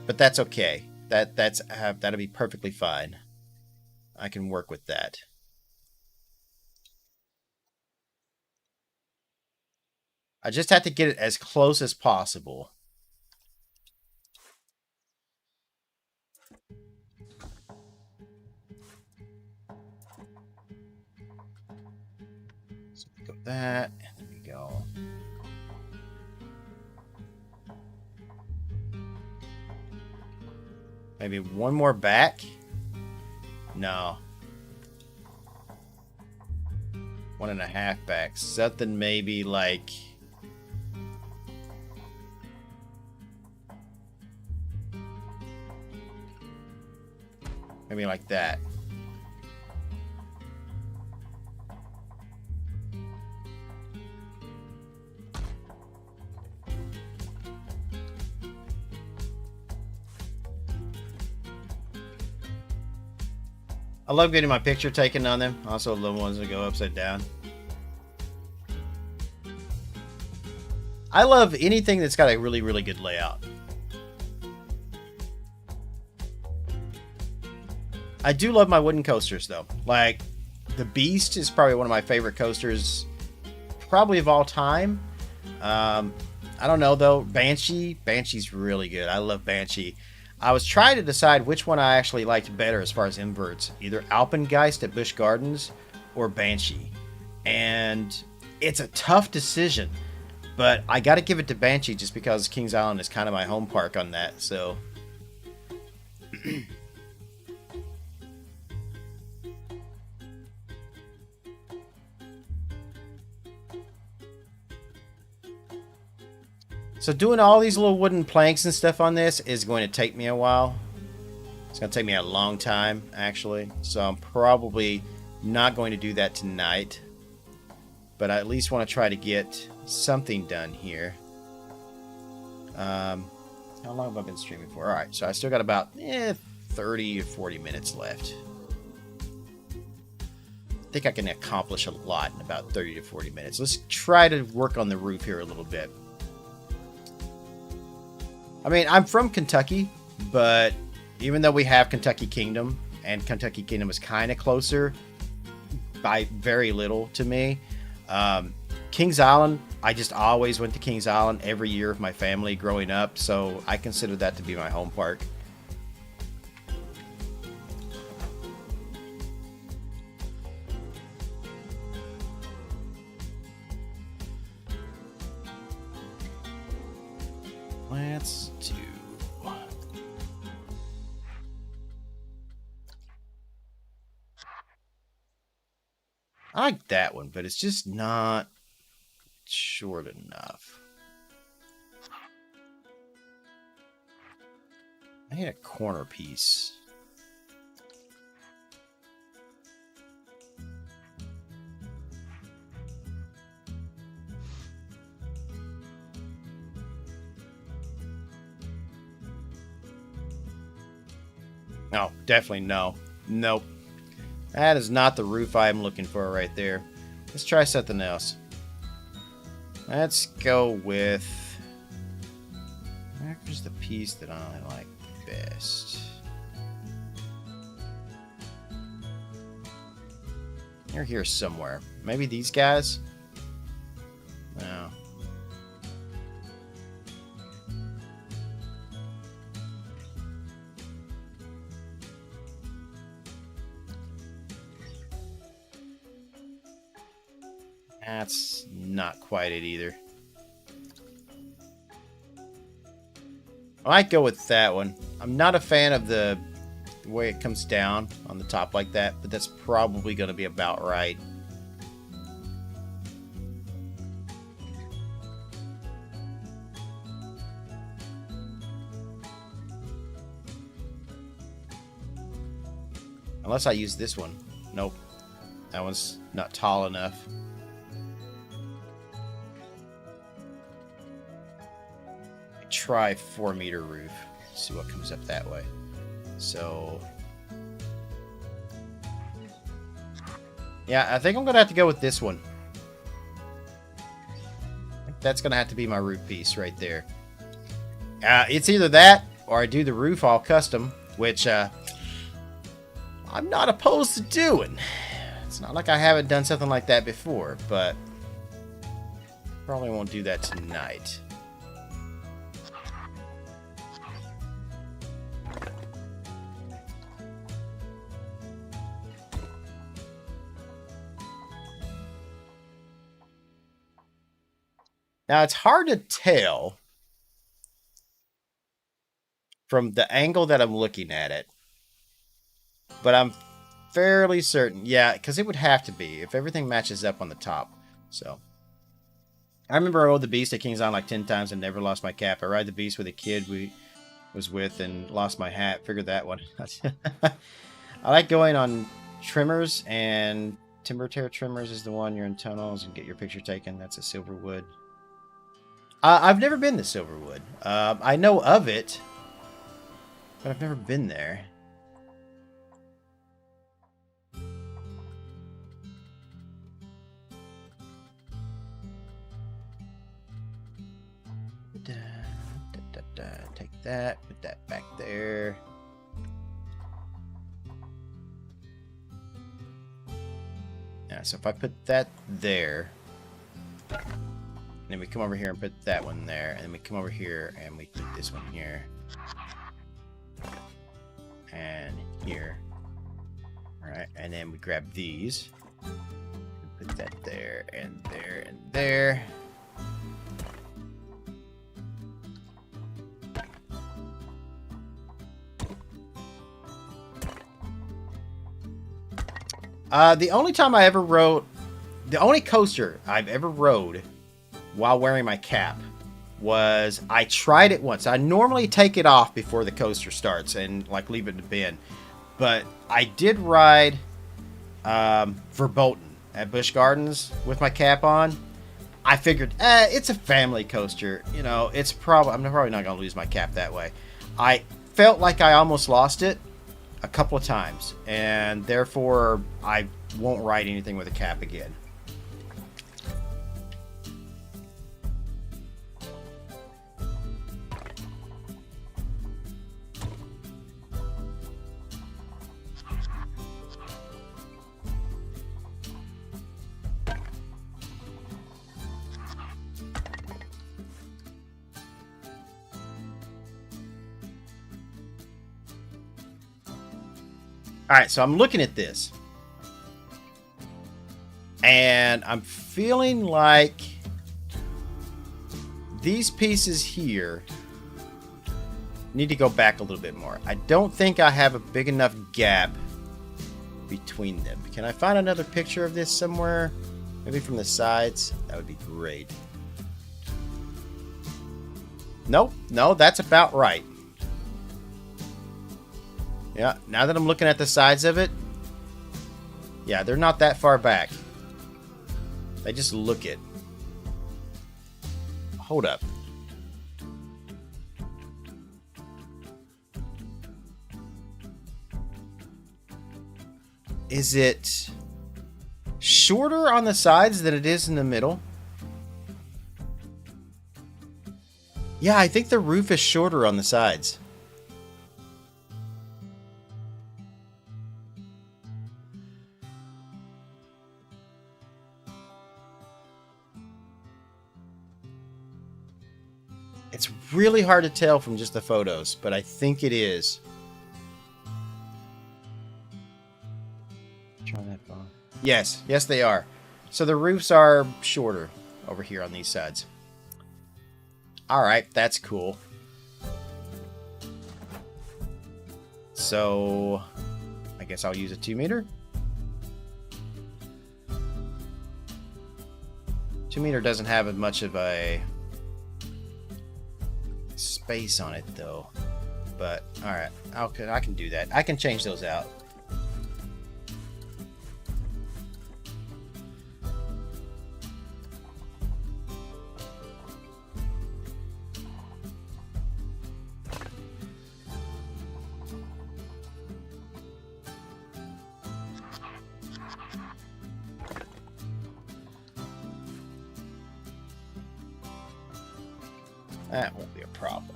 Speaker 1: but that's okay. That'll be perfectly fine. I can work with that. I just have to get it as close as possible. So we go that, and then we go. Maybe one more back? No. 1.5 back. Something maybe like... maybe like that. I love getting my picture taken on them. Also, the ones that go upside down. I love anything that's got a really, really good layout. I do love my wooden coasters, though. Like, The Beast is probably one of my favorite coasters, probably of all time. I don't know though. Banshee's really good. I love Banshee. I was trying to decide which one I actually liked better as far as inverts, either Alpengeist at Busch Gardens or Banshee. And it's a tough decision, but I got to give it to Banshee just because Kings Island is kind of my home park on that. So So doing all these little wooden planks and stuff on this is going to take me a while. It's going to take me a long time, actually. So I'm probably not going to do that tonight. But I at least want to try to get something done here. How long have I been streaming for? Alright, so I still got about 30 or 40 minutes left. I think I can accomplish a lot in about 30 to 40 minutes. Let's try to work on the roof here a little bit. I mean, I'm from Kentucky, but even though we have Kentucky Kingdom, and Kentucky Kingdom is kind of closer by very little to me, Kings Island, I just always went to Kings Island every year with my family growing up, so I consider that to be my home park. Let's do... I like that one, but it's just not short enough. I need a corner piece. No, definitely no. Nope. That is not the roof I'm looking for right there. Let's try something else. Let's go with... Where's the piece that I like best? They're here somewhere. Maybe these guys? No. That's not quite it either. I might go with that one. I'm not a fan of the way it comes down on the top like that, but that's probably going to be about right. Unless I use this one. Nope. That one's not tall enough. Try 4-meter roof. See what comes up that way. So, yeah, I think I'm gonna have to go with this one. I think that's gonna have to be my roof piece right there. It's either that or I do the roof all custom, which I'm not opposed to doing. It's not like I haven't done something like that before, but probably won't do that tonight. Now, it's hard to tell from the angle that I'm looking at it, but I'm fairly certain. Yeah, because it would have to be if everything matches up on the top. So, I remember I rode the Beast at Kings Island like 10 times and never lost my cap. I ride the Beast with a kid we was with and lost my hat. Figured that one. I like going on trimmers, and Timber Tear Trimmers is the one you're in tunnels and get your picture taken. That's a Silverwood. I've never been to Silverwood. I know of it, but I've never been there. Take that, put that back there. Yeah, so if I put that there, and then we come over here and put that one there, and then we come over here and we put this one here, and here. Alright, and then we grab these, and put that there, and there, and there. The only time I ever rode, the only coaster I've ever rode while wearing my cap was, I tried it once. I normally take it off before the coaster starts and like leave it to bend. But I did ride Verboten at Busch Gardens with my cap on. I figured, it's a family coaster. You know, I'm probably not going to lose my cap that way. I felt like I almost lost it a couple of times, and therefore I won't ride anything with a cap again. Alright, so I'm looking at this, and I'm feeling like these pieces here need to go back a little bit more. I don't think I have a big enough gap between them. Can I find another picture of this somewhere? Maybe from the sides? That would be great. Nope, no, that's about right. Yeah, now that I'm looking at the sides of it, yeah, they're not that far back. They just look it. Hold up. Is it shorter on the sides than it is in the middle? Yeah, I think the roof is shorter on the sides. It's really hard to tell from just the photos, but I think it is. Try that phone. Yes, yes they are. So the roofs are shorter over here on these sides. Alright, that's cool. So, I guess I'll use a 2 meter. 2 meter doesn't have as much of a space on it though, but all right, I can do that. I can change those out. That won't be a problem.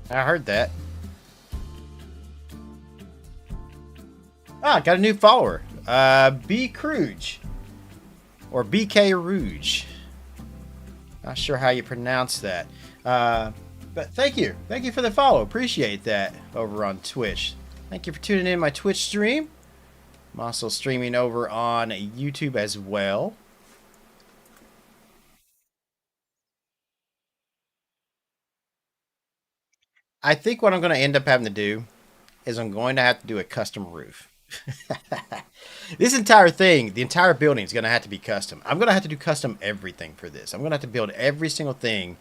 Speaker 1: I heard that. Ah, got a new follower. B. Crouge. Or BK Rouge. Not sure how you pronounce that. But thank you. Thank you for the follow. Appreciate that over on Twitch. Thank you for tuning in my Twitch stream. I'm also streaming over on YouTube as well. I think what I'm going to end up having to do is I'm going to have to do a custom roof. This entire thing, the entire building is going to have to be custom. I'm going to have to do custom everything for this. I'm going to have to build every single thing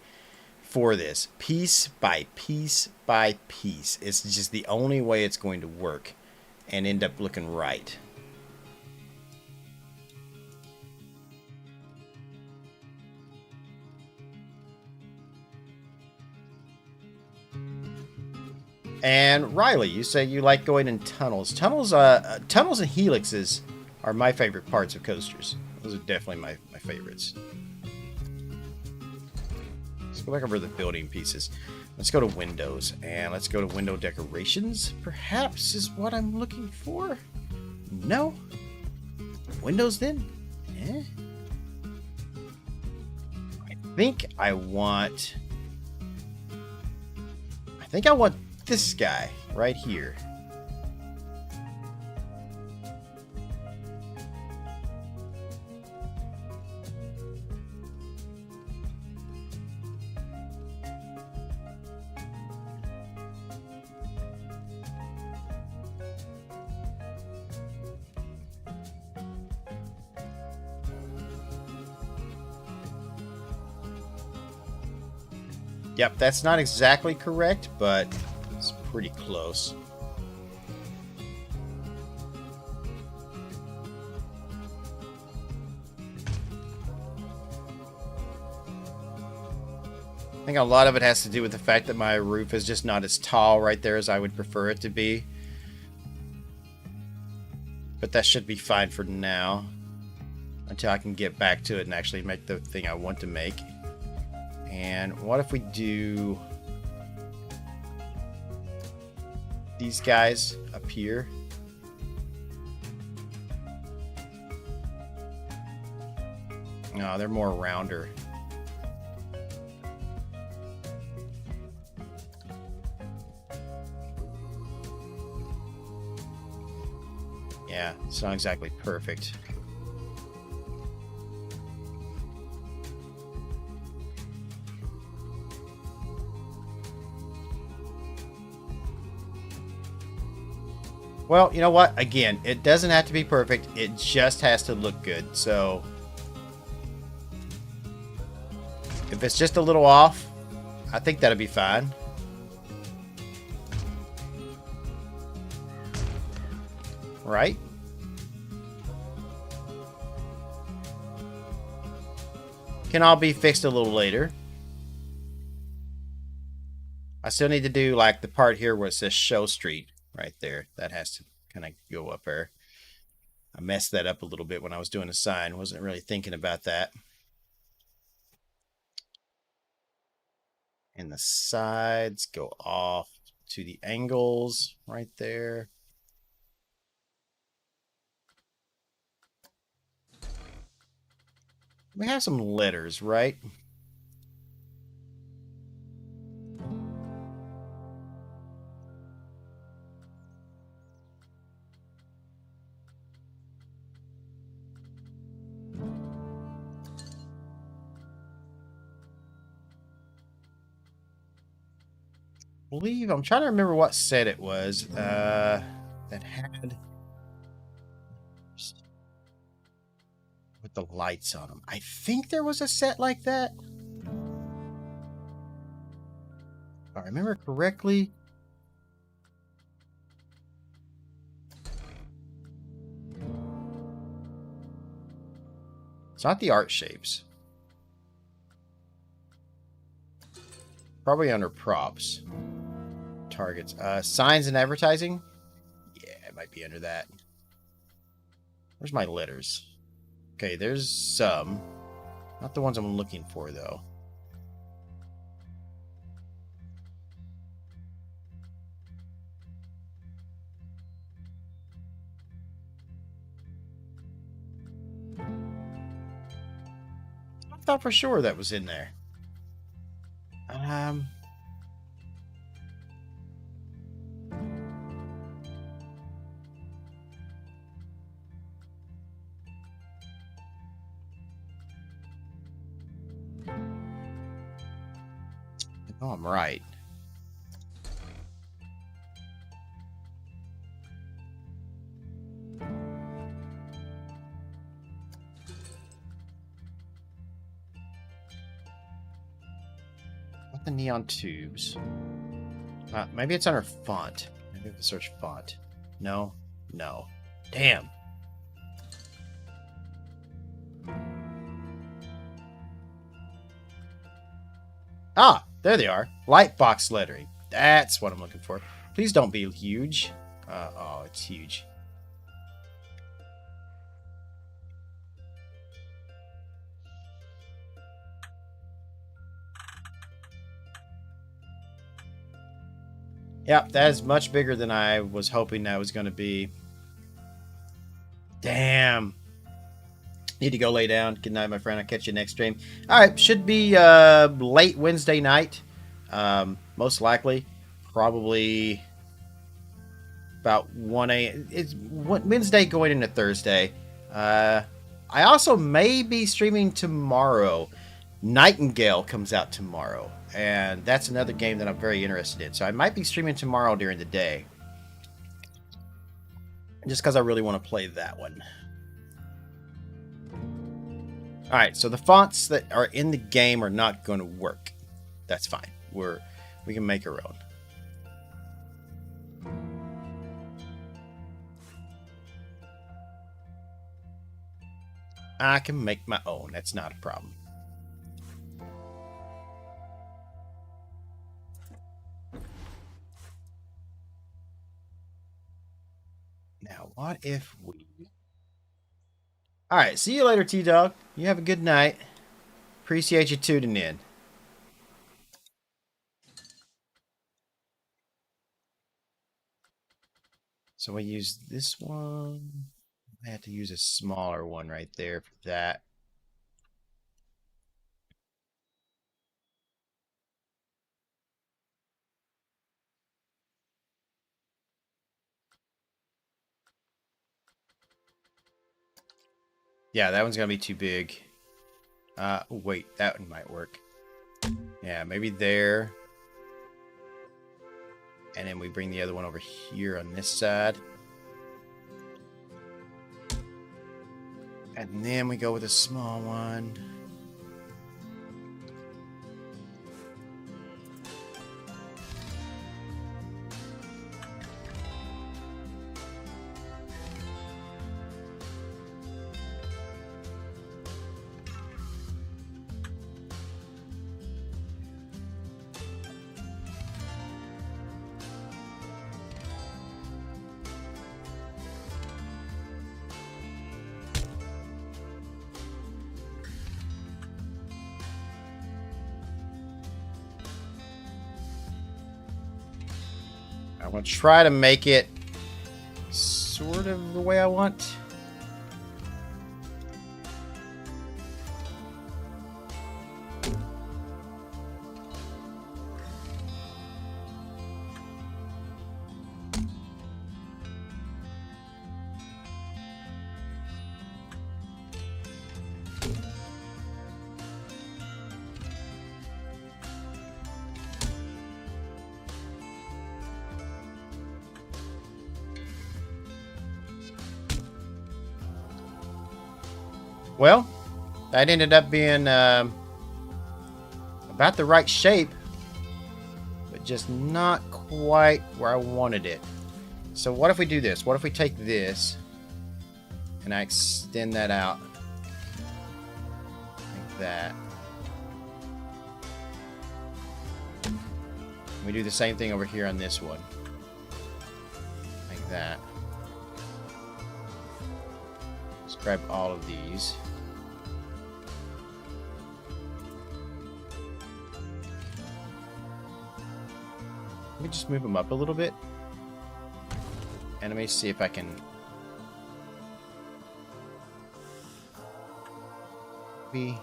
Speaker 1: for this, piece by piece by piece. It's just the only way it's going to work and end up looking right. And Riley, you say you like going in tunnels. Tunnels and helixes are my favorite parts of coasters. Those are definitely my favorites. Let's go back over the building pieces. Let's go to windows, and let's go to window decorations. Perhaps is what I'm looking for. No. Windows then? Eh? I think I want this guy right here. Yep, that's not exactly correct, but it's pretty close. I think a lot of it has to do with the fact that my roof is just not as tall right there as I would prefer it to be. But that should be fine for now, until I can get back to it and actually make the thing I want to make. And what if we do these guys up here? No, they're more rounder. Yeah, it's not exactly perfect. Well, you know what? Again, it doesn't have to be perfect. It just has to look good. So if it's just a little off, I think that'll be fine. Right? Can all be fixed a little later. I still need to do like the part here where it says Show Street. Right there. That has to kind of go up there. I messed that up a little bit when I was doing the sign. Wasn't really thinking about that. And the sides go off to the angles right there. We have some letters, right? I'm trying to remember what set it was that had with the lights on them. I think there was a set like that. If I remember correctly. It's not the art shapes. Probably under props. Targets. Signs and advertising? Yeah, it might be under that. Where's my letters? Okay, there's some. Not the ones I'm looking for, though. I thought for sure that was in there. Oh, I'm right. Not the neon tubes. Maybe it's under font. Maybe if I search font. No. No. Damn. Ah, there they are. Light box lettering. That's what I'm looking for. Please don't be huge. Oh, it's huge. Yep, that is much bigger than I was hoping that was going to be. Damn. Need to go lay down. Good night, my friend. I'll catch you next stream. All right, should be late Wednesday night. Most likely. Probably about 1 a.m. It's Wednesday going into Thursday. I also may be streaming tomorrow. Nightingale comes out tomorrow, and that's another game that I'm very interested in. So I might be streaming tomorrow during the day, just because I really want to play that one. All right, so the fonts that are in the game are not going to work. That's fine. We can make our own. I can make my own. That's not a problem. Now, what if we... All right, see you later, T-Dog. You have a good night. Appreciate you tuning in. So we use this one. I have to use a smaller one right there for that. Yeah, that one's going to be too big. Wait, that one might work. Yeah, maybe there. And then we bring the other one over here on this side. And then we go with a small one. I'm going to try to make it sort of the way I want. Well, that ended up being about the right shape, but just not quite where I wanted it. So what if we do this? What if we take this and I extend that out like that? We do the same thing over here on this one. Like that. Let's grab all of these. Let me just move them up a little bit. And let me see if I can... Be...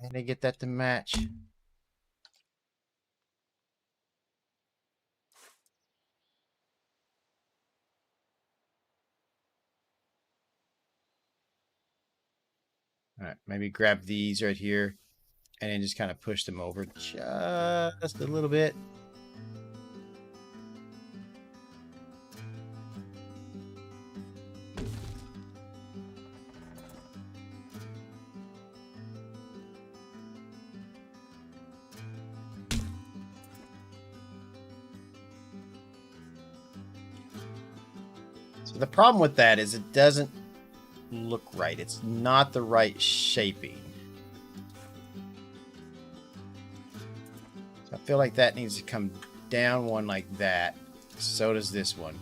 Speaker 1: And I get that to match. All right, maybe grab these right here and then just kind of push them over just a little bit. So the problem with that is it doesn't look right. It's not the right shaping. So I feel like that needs to come down one like that. So does this one.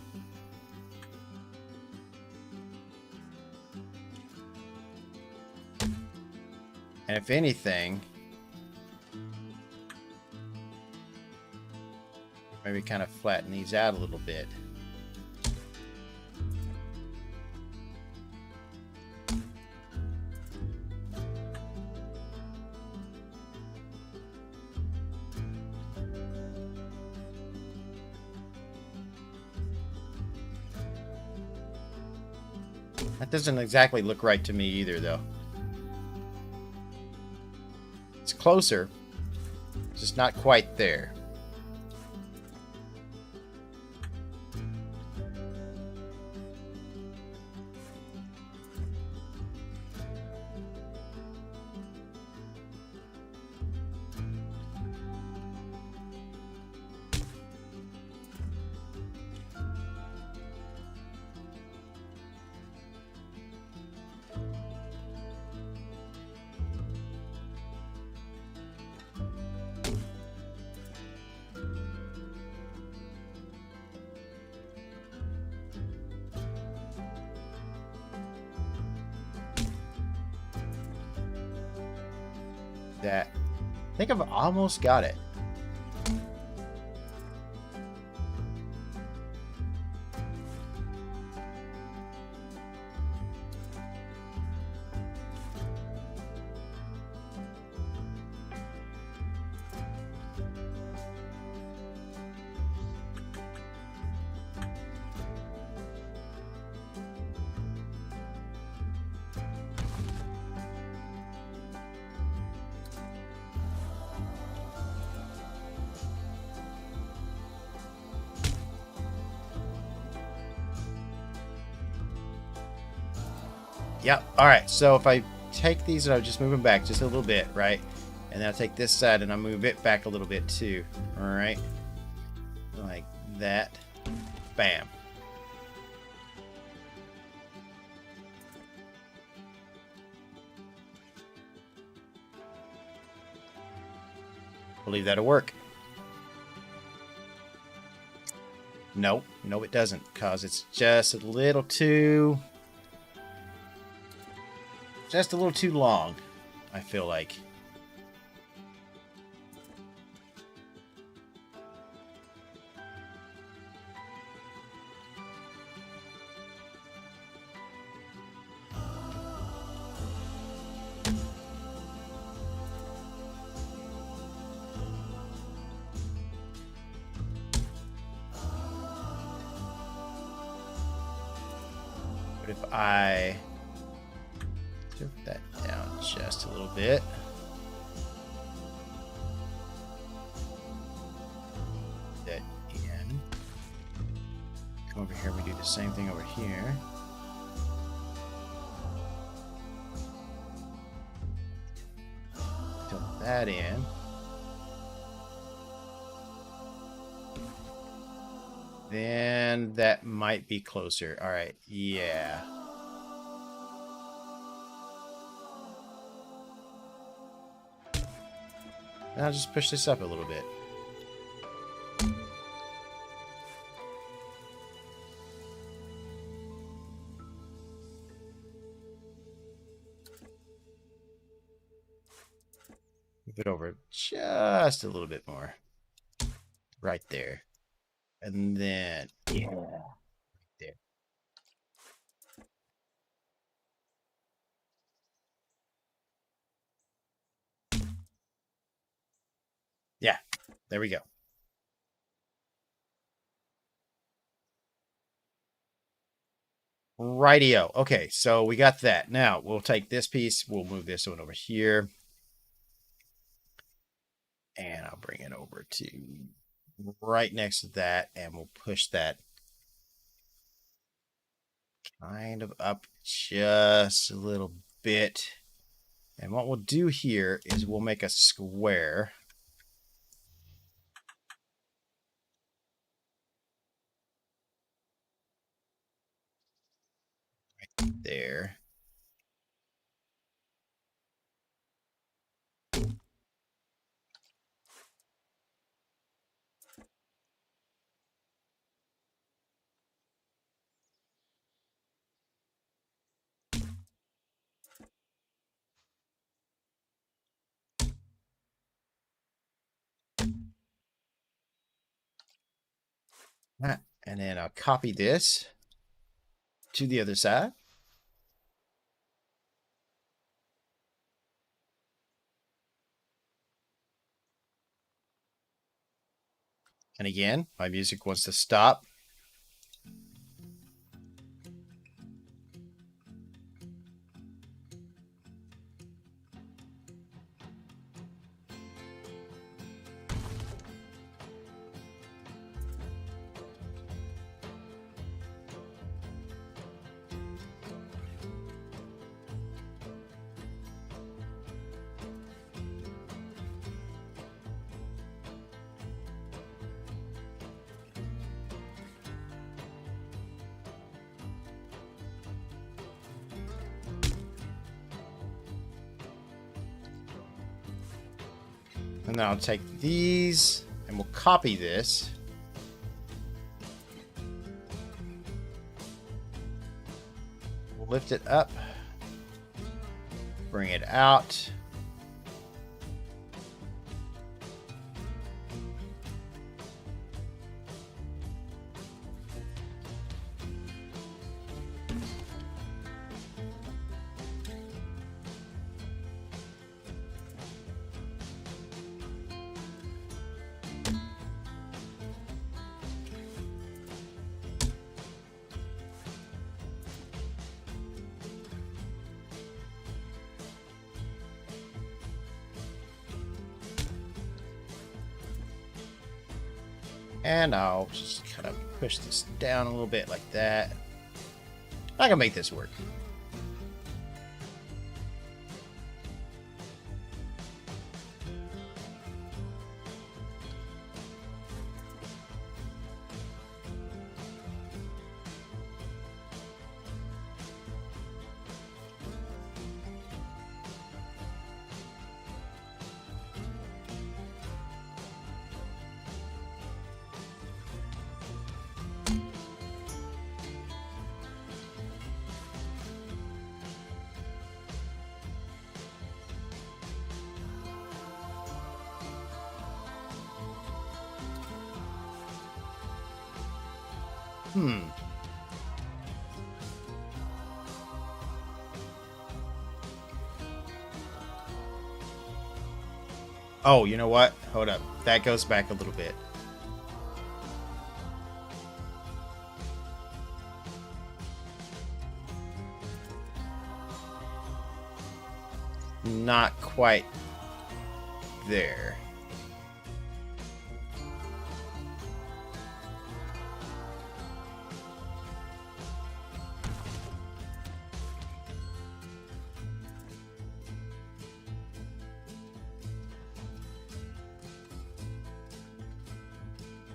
Speaker 1: And if anything, maybe kind of flatten these out a little bit. That doesn't exactly look right to me either, though. It's closer. It's just not quite there. That. I think I've almost got it. Yep. All right. So if I take these and I just move them back just a little bit, right? And then I take this side and I move it back a little bit too. All right. Like that. Bam. Believe that'll work. No, no, it doesn't, because it's just a little too long, I feel like. But if I tilt that down just a little bit. That in. Come over here, we do the same thing over here. Tilt that in. Then that might be closer. All right, yeah. And I'll just push this up a little bit. Move it over just a little bit more. Right there. And then, yeah, there. Yeah, there we go. Rightio. Okay, so we got that. Now, we'll take this piece. We'll move this one over here. And I'll bring it over to right next to that. And we'll push that kind of up just a little bit. And what we'll do here is we'll make a square. And then I'll copy this to the other side. And again, my music wants to stop. And then I'll take these and we'll copy this. We'll lift it up, bring it out. And I'll just kind of push this down a little bit like that. I can make this work. Oh, you know what? Hold up. That goes back a little bit. Not quite there.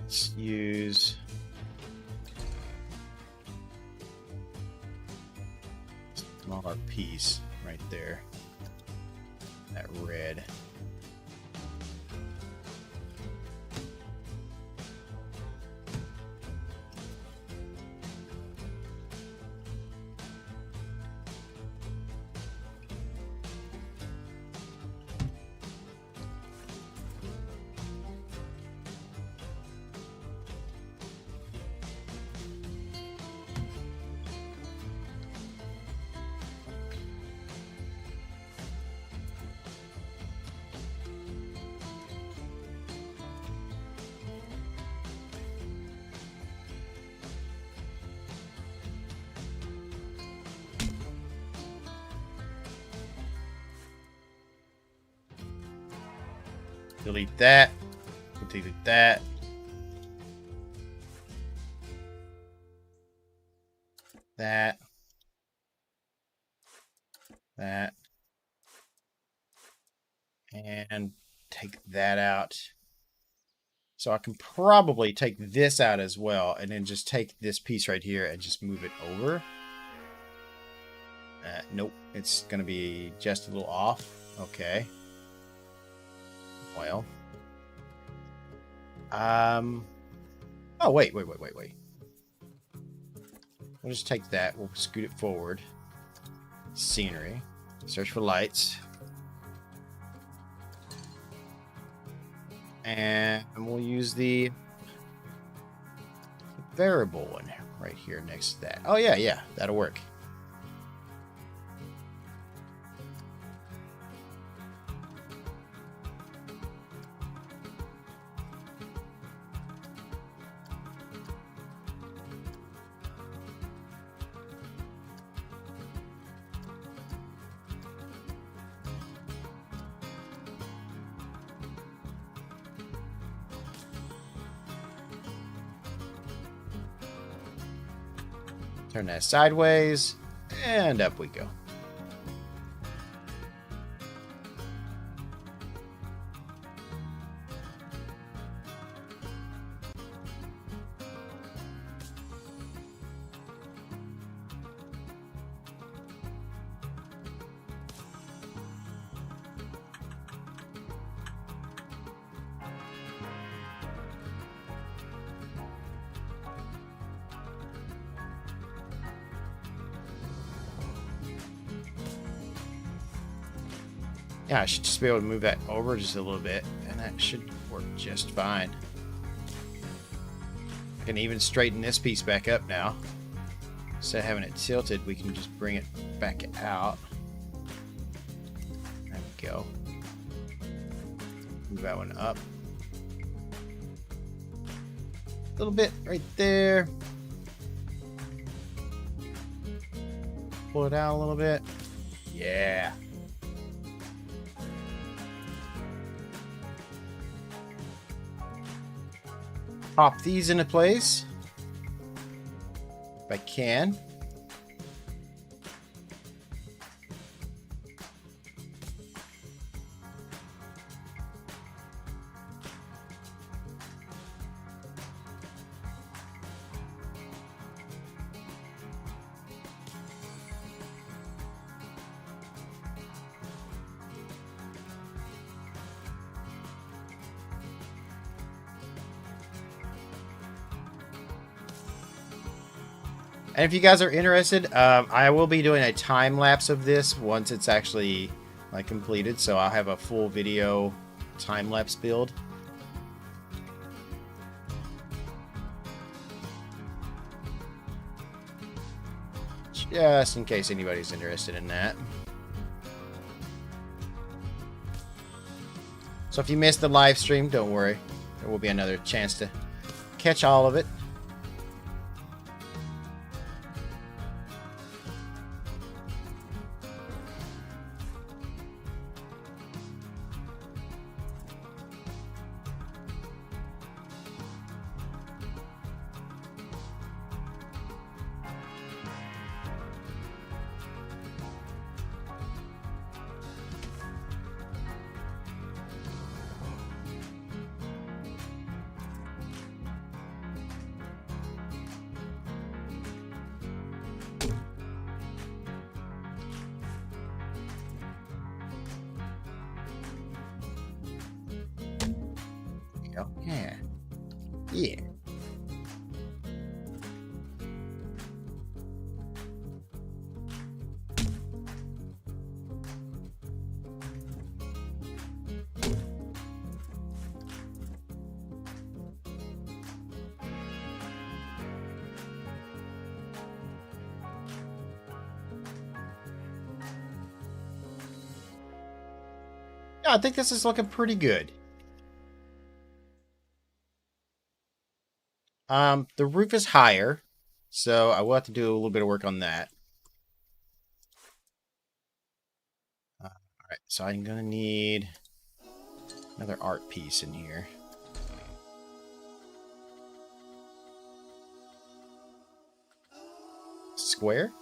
Speaker 1: Let's use a smaller piece right there. That red. Delete that. Delete that. That. That. And take that out. So I can probably take this out as well, and then just take this piece right here and just move it over. Nope, it's going to be just a little off. Okay. Well. Oh, wait. We'll just take that. We'll scoot it forward. Scenery. Search for lights. And we'll use the variable one right here next to that. Oh, yeah, yeah, that'll work. Turn that sideways, and up we go. Yeah, I should just be able to move that over just a little bit, and that should work just fine. I can even straighten this piece back up now. Instead of having it tilted, we can just bring it back out. There we go. Move that one up. A little bit right there. Pull it out a little bit. Yeah. Pop these into place if I can. And if you guys are interested, I will be doing a time lapse of this once it's actually like completed. So I'll have a full video time lapse build. Just in case anybody's interested in that. So if you missed the live stream, don't worry. There will be another chance to catch all of it. Yeah. Yeah. Yeah, I think this is looking pretty good. The roof is higher, so I will have to do a little bit of work on that. Alright, so I'm gonna need another art piece in here. Square?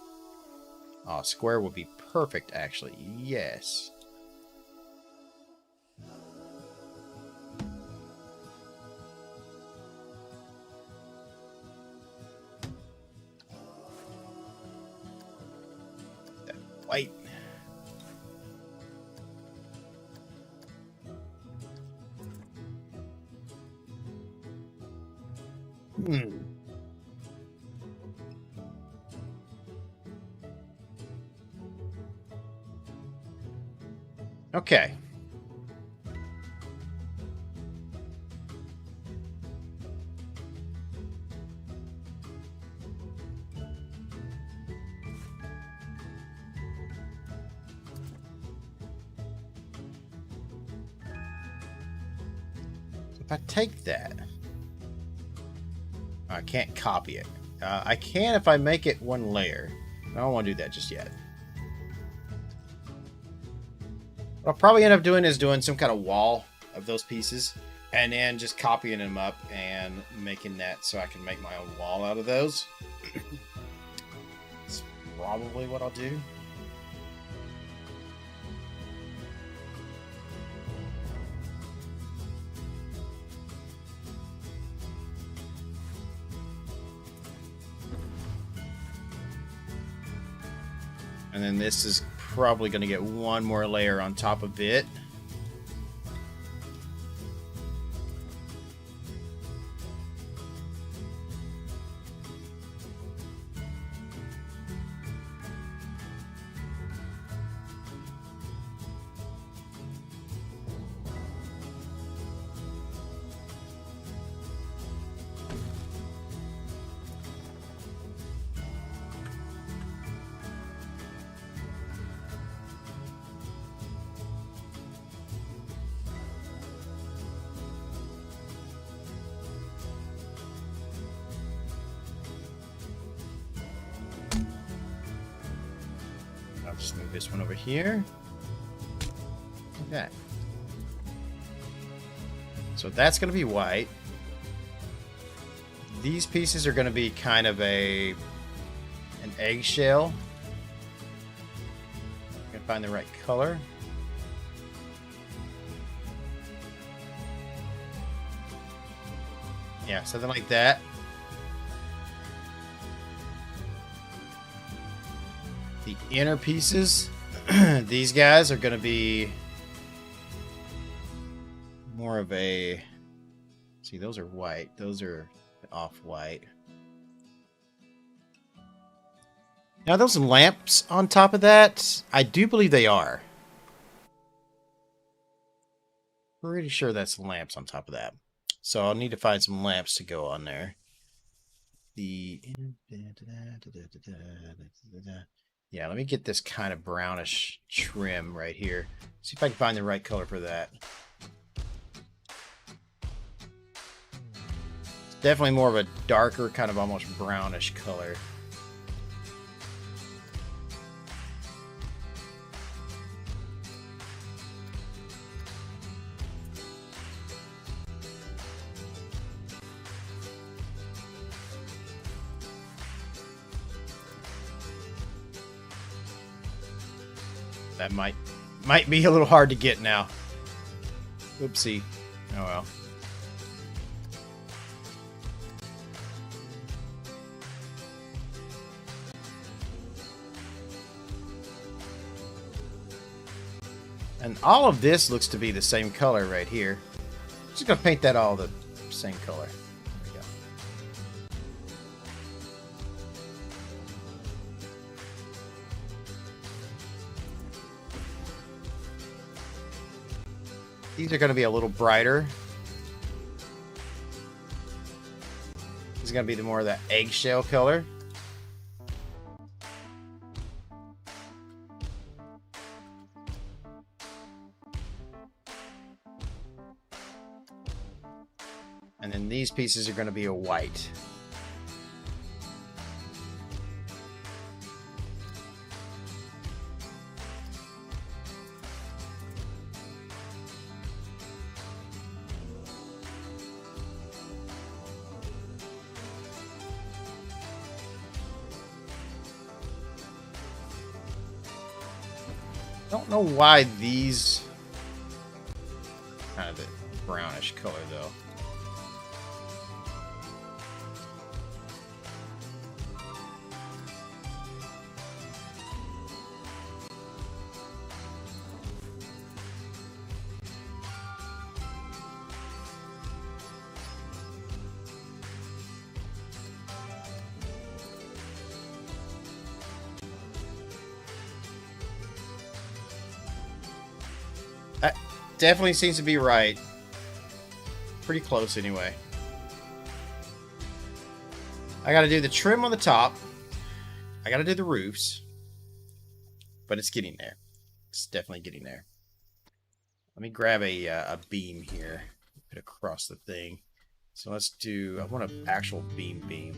Speaker 1: Oh, square would be perfect, actually. Yes. White. Okay. If I take that, I can't copy it. I can if I make it one layer. I don't want to do that just yet. What I'll probably end up doing is doing some kind of wall of those pieces, and then just copying them up and making that so I can make my own wall out of those. That's probably what I'll do. And then this is probably going to get one more layer on top of it. Just move this one over here. Okay. So that's going to be white. These pieces are going to be kind of an eggshell. I'm going to find the right color. Yeah, something like that. The inner pieces, these guys are going to be more of a... See, those are white. Those are off-white. Now, those lamps on top of that, I do believe they are. Pretty sure that's lamps on top of that. So I'll need to find some lamps to go on there. Yeah, let me get this kind of brownish trim right here. See if I can find the right color for that. It's definitely more of a darker, kind of almost brownish color. That might be a little hard to get now. Oopsie. Oh well. And all of this looks to be the same color right here. Just gonna paint that all the same color. There we go. These are going to be a little brighter. This is going to be the more of that eggshell color. And then these pieces are going to be a white. Don't know why these kind of a brownish color though. That definitely seems to be right. Pretty close anyway. I gotta do the trim on the top. I gotta do the roofs. But it's getting there. It's definitely getting there. Let me grab a beam here. it across the thing. So let's do, I want an actual beam.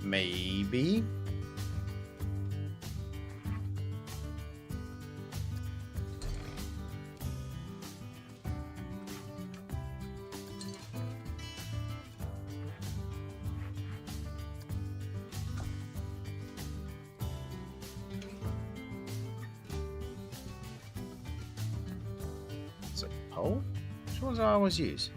Speaker 1: Maybe. It's a pole? Which ones do I always use?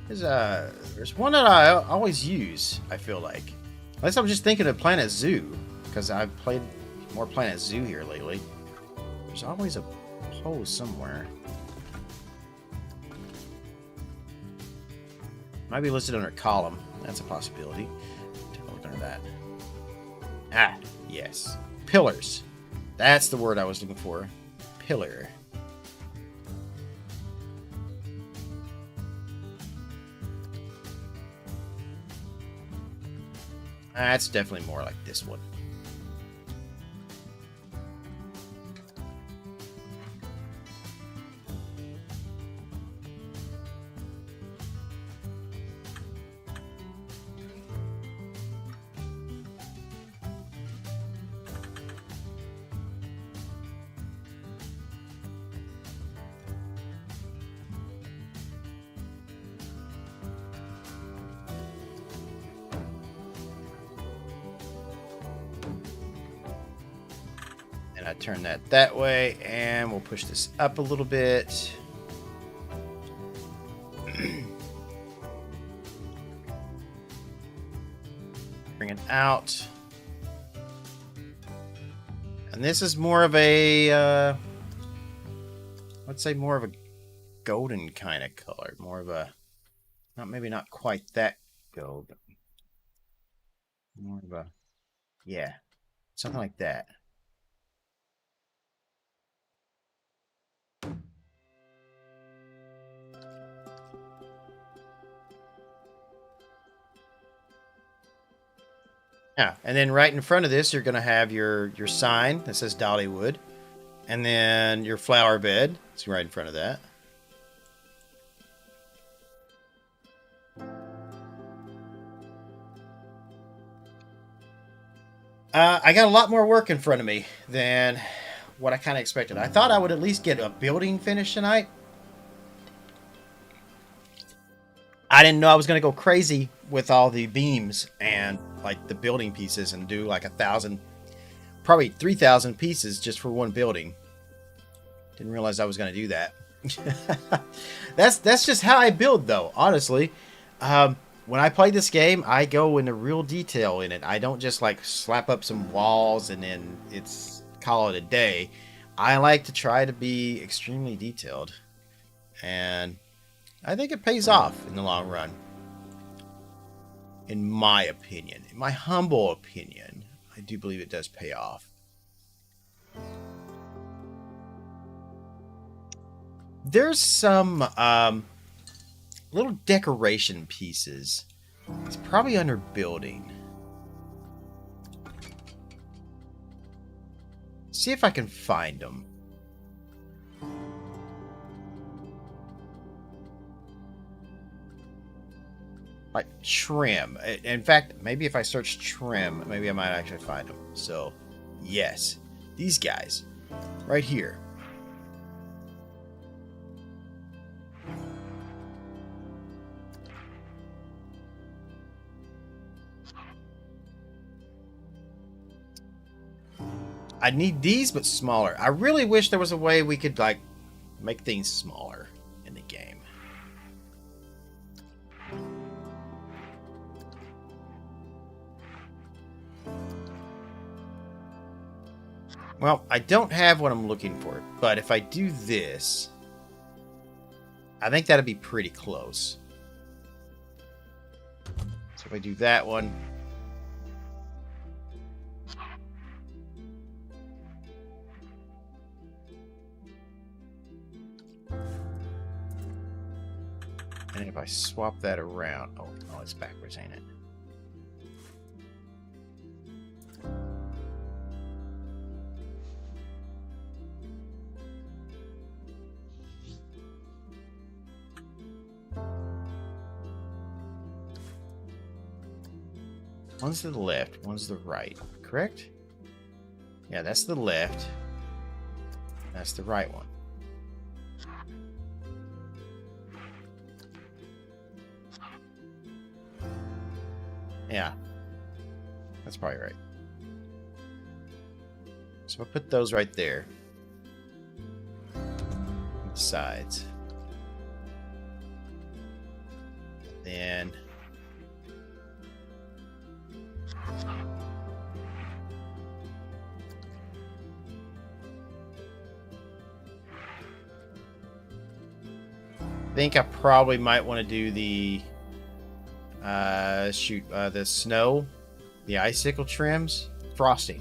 Speaker 1: There's one that I always use, I feel like. Unless I'm just thinking of Planet Zoo, because I've played more Planet Zoo here lately. There's always a pole somewhere. Might be listed under column. That's a possibility. Take a look under that. Ah, yes. Pillars. That's the word I was looking for. Pillar. That's definitely more like this one. I turn that way, and we'll push this up a little bit. Bring it out. And this is more of a, let's say more of a golden kind of color. More of a, maybe not quite that gold, but more of a, yeah, something like that. Yeah, and then right in front of this, you're going to have your sign that says Dollywood, and then your flower bed. It's right in front of that. I got a lot more work in front of me than what I kind of expected. I thought I would at least get a building finished tonight. I didn't know I was going to go crazy with all the beams and like the building pieces and do like 1,000, probably 3,000 pieces just for one building. Didn't realize I was going to do that. That's just how I build, though. Honestly, when I play this game, I go into real detail in it. I don't just like slap up some walls and then call it a day. I like to try to be extremely detailed, and I think it pays off in the long run. In my opinion, in my humble opinion, I do believe it does pay off. There's some little decoration pieces. It's probably under building. See if I can find them. Like trim. In fact, maybe if I search trim, maybe I might actually find them. So, yes. These guys. Right here. I need these, but smaller. I really wish there was a way we could, like, make things smaller in the game. Well, I don't have what I'm looking for, but if I do this, I think that'd be pretty close. So if I do that one, and if I swap that around, oh, it's backwards, ain't it? One's to the left, one's the right. Correct? Yeah, that's the left. That's the right one. Yeah. That's probably right. So I'll put those right there. On the sides. Then I think I probably might want to do the the snow, the icicle trims, frosting.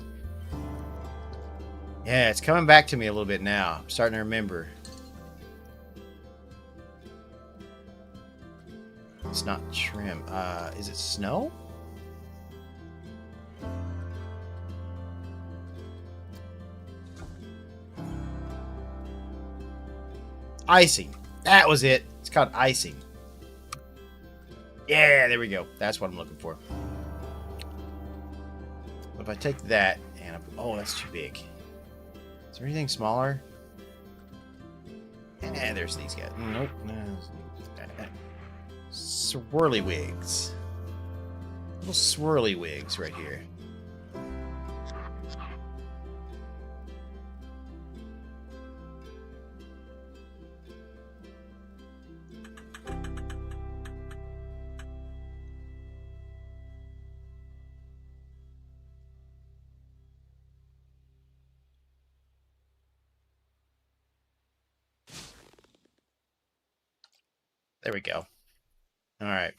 Speaker 1: Yeah, it's coming back to me a little bit now. I'm starting to remember. It's not trim. Is it snow? Icing. That was it. It's called icing. Yeah, there we go. That's what I'm looking for. If I take that and oh, that's too big. Is there anything smaller? And there's these guys. Nope. No. Swirly wigs. Little swirly wigs right here. There we go. All right.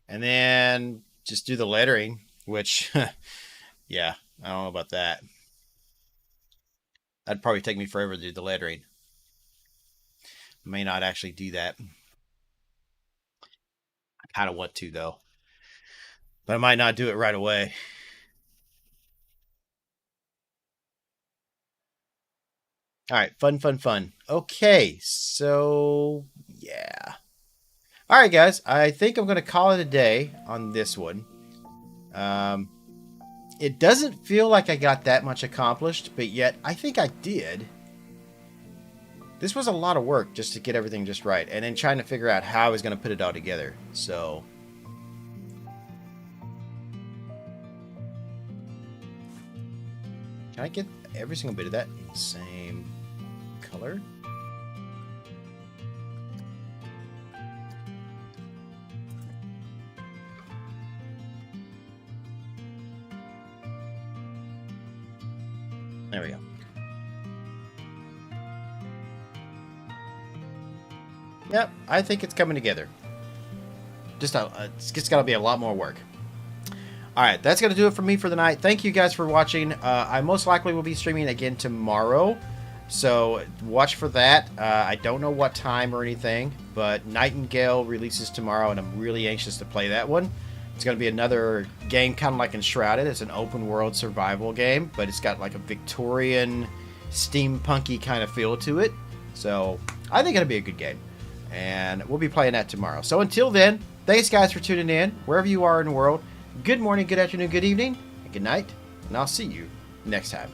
Speaker 1: And then just do the lettering, which, yeah, I don't know about that. That'd probably take me forever to do the lettering. May not actually do that. I kind of want to, though. But I might not do it right away. All right, fun, fun, fun. Okay, so yeah. All right, guys, I think I'm going to call it a day on this one. It doesn't feel like I got that much accomplished, but yet I think I did. This was a lot of work just to get everything just right, and then trying to figure out how I was going to put it all together. So can I get every single bit of that in the same color? There we go. Yep, I think it's coming together. It's just got to be a lot more work. All right, that's going to do it for me for the night. Thank you guys for watching. I most likely will be streaming again tomorrow, so watch for that. I don't know what time or anything, but Nightingale releases tomorrow, and I'm really anxious to play that one. It's going to be another game kind of like Enshrouded. It's an open world survival game, but it's got like a Victorian steampunky kind of feel to it. So I think it'll be a good game, and we'll be playing that tomorrow. So until then, thanks guys for tuning in, wherever you are in the world. Good morning, good afternoon, good evening, and good night, and I'll see you next time.